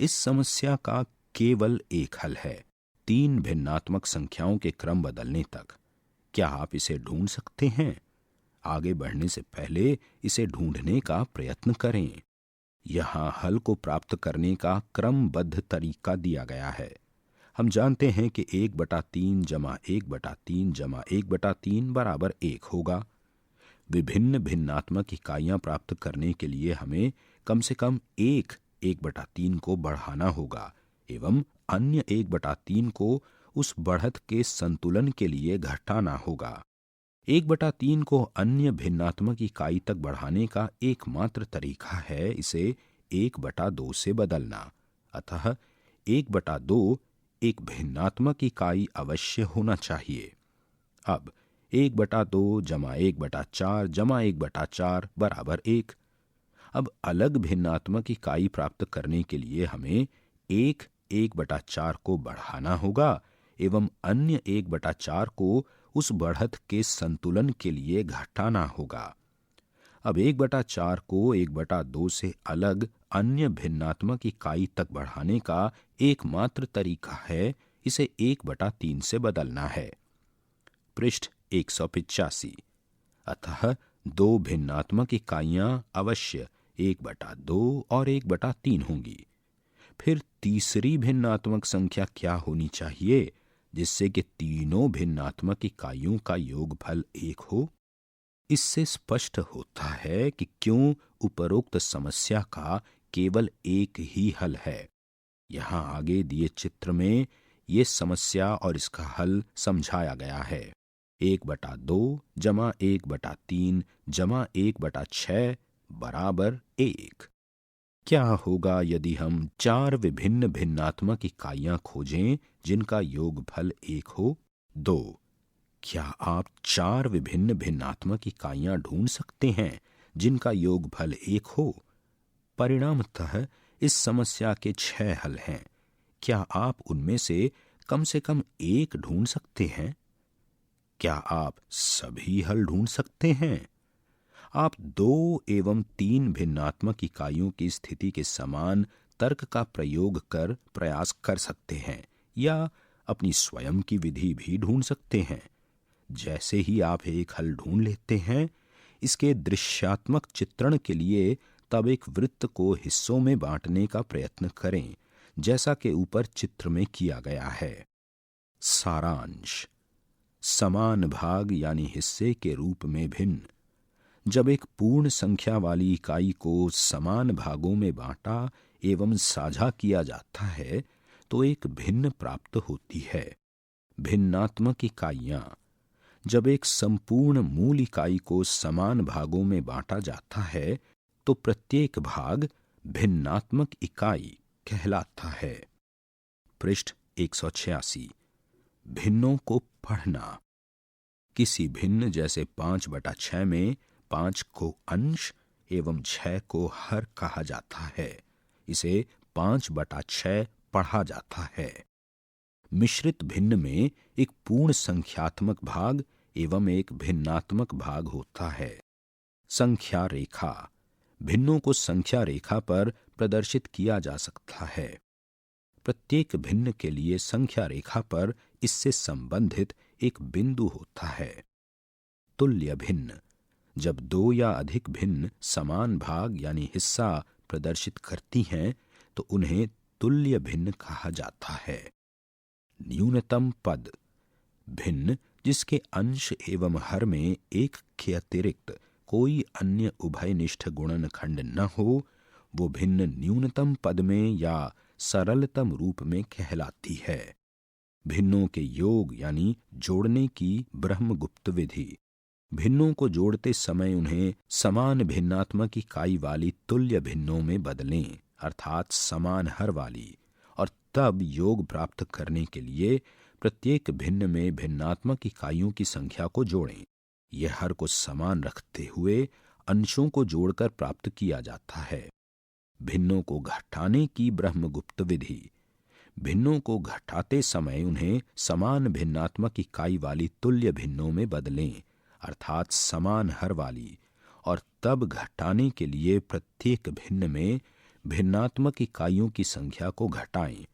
इस समस्या का केवल एक हल है, 3 भिन्नात्मक संख्याओं के क्रम बदलने तक। क्या आप इसे ढूंढ सकते हैं? आगे बढ़ने से पहले इसे ढूंढने का प्रयत्न करें। यहां हल को प्राप्त करने का क्रमबद्ध तरीका दिया गया है। हम जानते हैं कि 1/3 जमा 1/3 जमा 1/3 बराबर 1 होगा। विभिन्न भिन्नात्मक इकाइयां प्राप्त करने के लिए हमें कम से कम 1/3 को बढ़ाना होगा एवं अन्य 1/3 को उस बढ़त के संतुलन के लिए घटाना होगा। 1/3 को अन्य भिन्नात्मक इकाई तक बढ़ाने का एकमात्र तरीका है इसे 1/2 से बदलना। अतः 1/2 एक भिन्नात्मक इकाई अवश्य होना चाहिए। अब 1/2 जमा 1/4 जमा 1/4 बराबर 1। अब अलग भिन्नात्मक इकाई प्राप्त करने के लिए हमें 1/4 को बढ़ाना होगा एवं अन्य 1/4 को उस बढ़त के संतुलन के लिए घटाना होगा। अब 1/4 को 1/2 से अलग अन्य भिन्नात्मक इकाई तक बढ़ाने का एकमात्र तरीका है इसे 1/3 से बदलना है। पृष्ठ 185। अतः दो भिन्नात्मक इकाइयां अवश्य 1/2 और 1/3 होंगी। फिर तीसरी भिन्नात्मक संख्या क्या होनी चाहिए जिससे कि तीनों भिन्नात्मक इकाइयों का योगफल 1 हो? इससे स्पष्ट होता है कि क्यों उपरोक्त समस्या का केवल एक ही हल है। यहां आगे दिए चित्र में ये समस्या और इसका हल समझाया गया है। 1/2 जमा 1/3 जमा 1/6 बराबर 1। क्या होगा यदि हम 4 विभिन्न भिन्नात्मक इकाइयां खोजें जिनका योगफल 1 हो? 2। क्या आप 4 विभिन्न भिन्नात्मक इकाइयां ढूंढ सकते हैं जिनका योगफल 1 हो? परिणामतः इस समस्या के 6 हल हैं। क्या आप उनमें से कम एक ढूंढ सकते हैं? क्या आप सभी हल ढूंढ सकते हैं? आप 2 एवं 3 भिन्नात्मक इकाइयों की स्थिति के समान तर्क का प्रयोग कर प्रयास कर सकते हैं या अपनी स्वयं की विधि भी ढूंढ सकते हैं। जैसे ही आप एक हल ढूंढ लेते हैं, इसके दृश्यात्मक चित्रण के लिए तब एक वृत्त को हिस्सों में बांटने का प्रयत्न करें, जैसा कि ऊपर चित्र में किया गया है। सारांश: समान भाग यानी हिस्से के रूप में भिन्न। जब एक पूर्ण संख्या वाली इकाई को समान भागों में बांटा एवं साझा किया जाता है तो एक भिन्न प्राप्त होती है। भिन्नात्मक इकाइयां: जब एक संपूर्ण मूल इकाई को समान भागों में बांटा जाता है तो प्रत्येक भाग भिन्नात्मक इकाई कहलाता है। पृष्ठ 186। भिन्नों को पढ़ना। किसी भिन्न जैसे 5/6 में 5 को अंश एवं 6 को हर कहा जाता है। इसे 5/6 पढ़ा जाता है। मिश्रित भिन्न में एक पूर्ण संख्यात्मक भाग एवं एक भिन्नात्मक भाग होता है। संख्या रेखा: भिन्नों को संख्या रेखा पर प्रदर्शित किया जा सकता है। प्रत्येक भिन्न के लिए संख्या रेखा पर इससे संबंधित एक बिंदु होता है। तुल्य भिन्न: जब 2 या अधिक भिन्न समान भाग यानी हिस्सा प्रदर्शित करती हैं तो उन्हें तुल्य भिन्न कहा जाता है। न्यूनतम पद: भिन्न जिसके अंश एवं हर में एक के अतिरिक्त कोई अन्य उभयनिष्ठ गुणनखंड न हो, वो भिन्न न्यूनतम पद में या सरलतम रूप में कहलाती है। भिन्नों के योग यानी जोड़ने की ब्रह्मगुप्त विधि: भिन्नों को जोड़ते समय उन्हें समान भिन्नात्मक इकाई वाली तुल्य भिन्नों में बदलें, अर्थात समान हर वाली, और तब योग प्राप्त करने के लिए प्रत्येक भिन्न में भिन्नात्मक इकाइयों की संख्या को जोड़ें। यह हर को समान रखते हुए अंशों को जोड़कर प्राप्त किया जाता है। भिन्नों को घटाने की ब्रह्मगुप्त विधि: भिन्नों को घटाते समय उन्हें समान भिन्नात्मक इकाई वाली तुल्य भिन्नों में बदलें, अर्थात समान हर वाली, और तब घटाने के लिए प्रत्येक भिन्न में भिन्नात्मक इकाइयों की संख्या को घटाएं।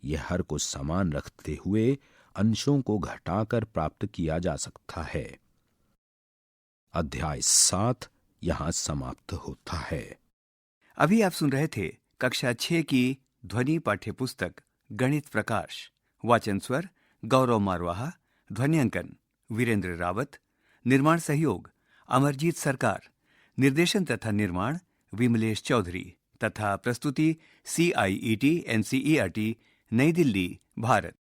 यह हर को समान रखते हुए अंशों को घटाकर प्राप्त किया जा सकता है। अध्याय 7 यहां समाप्त होता है। अभी आप सुन रहे थे कक्षा 6 की ध्वनि पाठ्य पुस्तक गणित प्रकाश। वाचन स्वर गौरव मारवाहा, ध्वनियांकन वीरेंद्र रावत, निर्माण सहयोग अमरजीत सरकार, निर्देशन तथा निर्माण विमलेश चौधरी तथा प्रस्तुति CIET NCERT नई दिल्ली, भारत।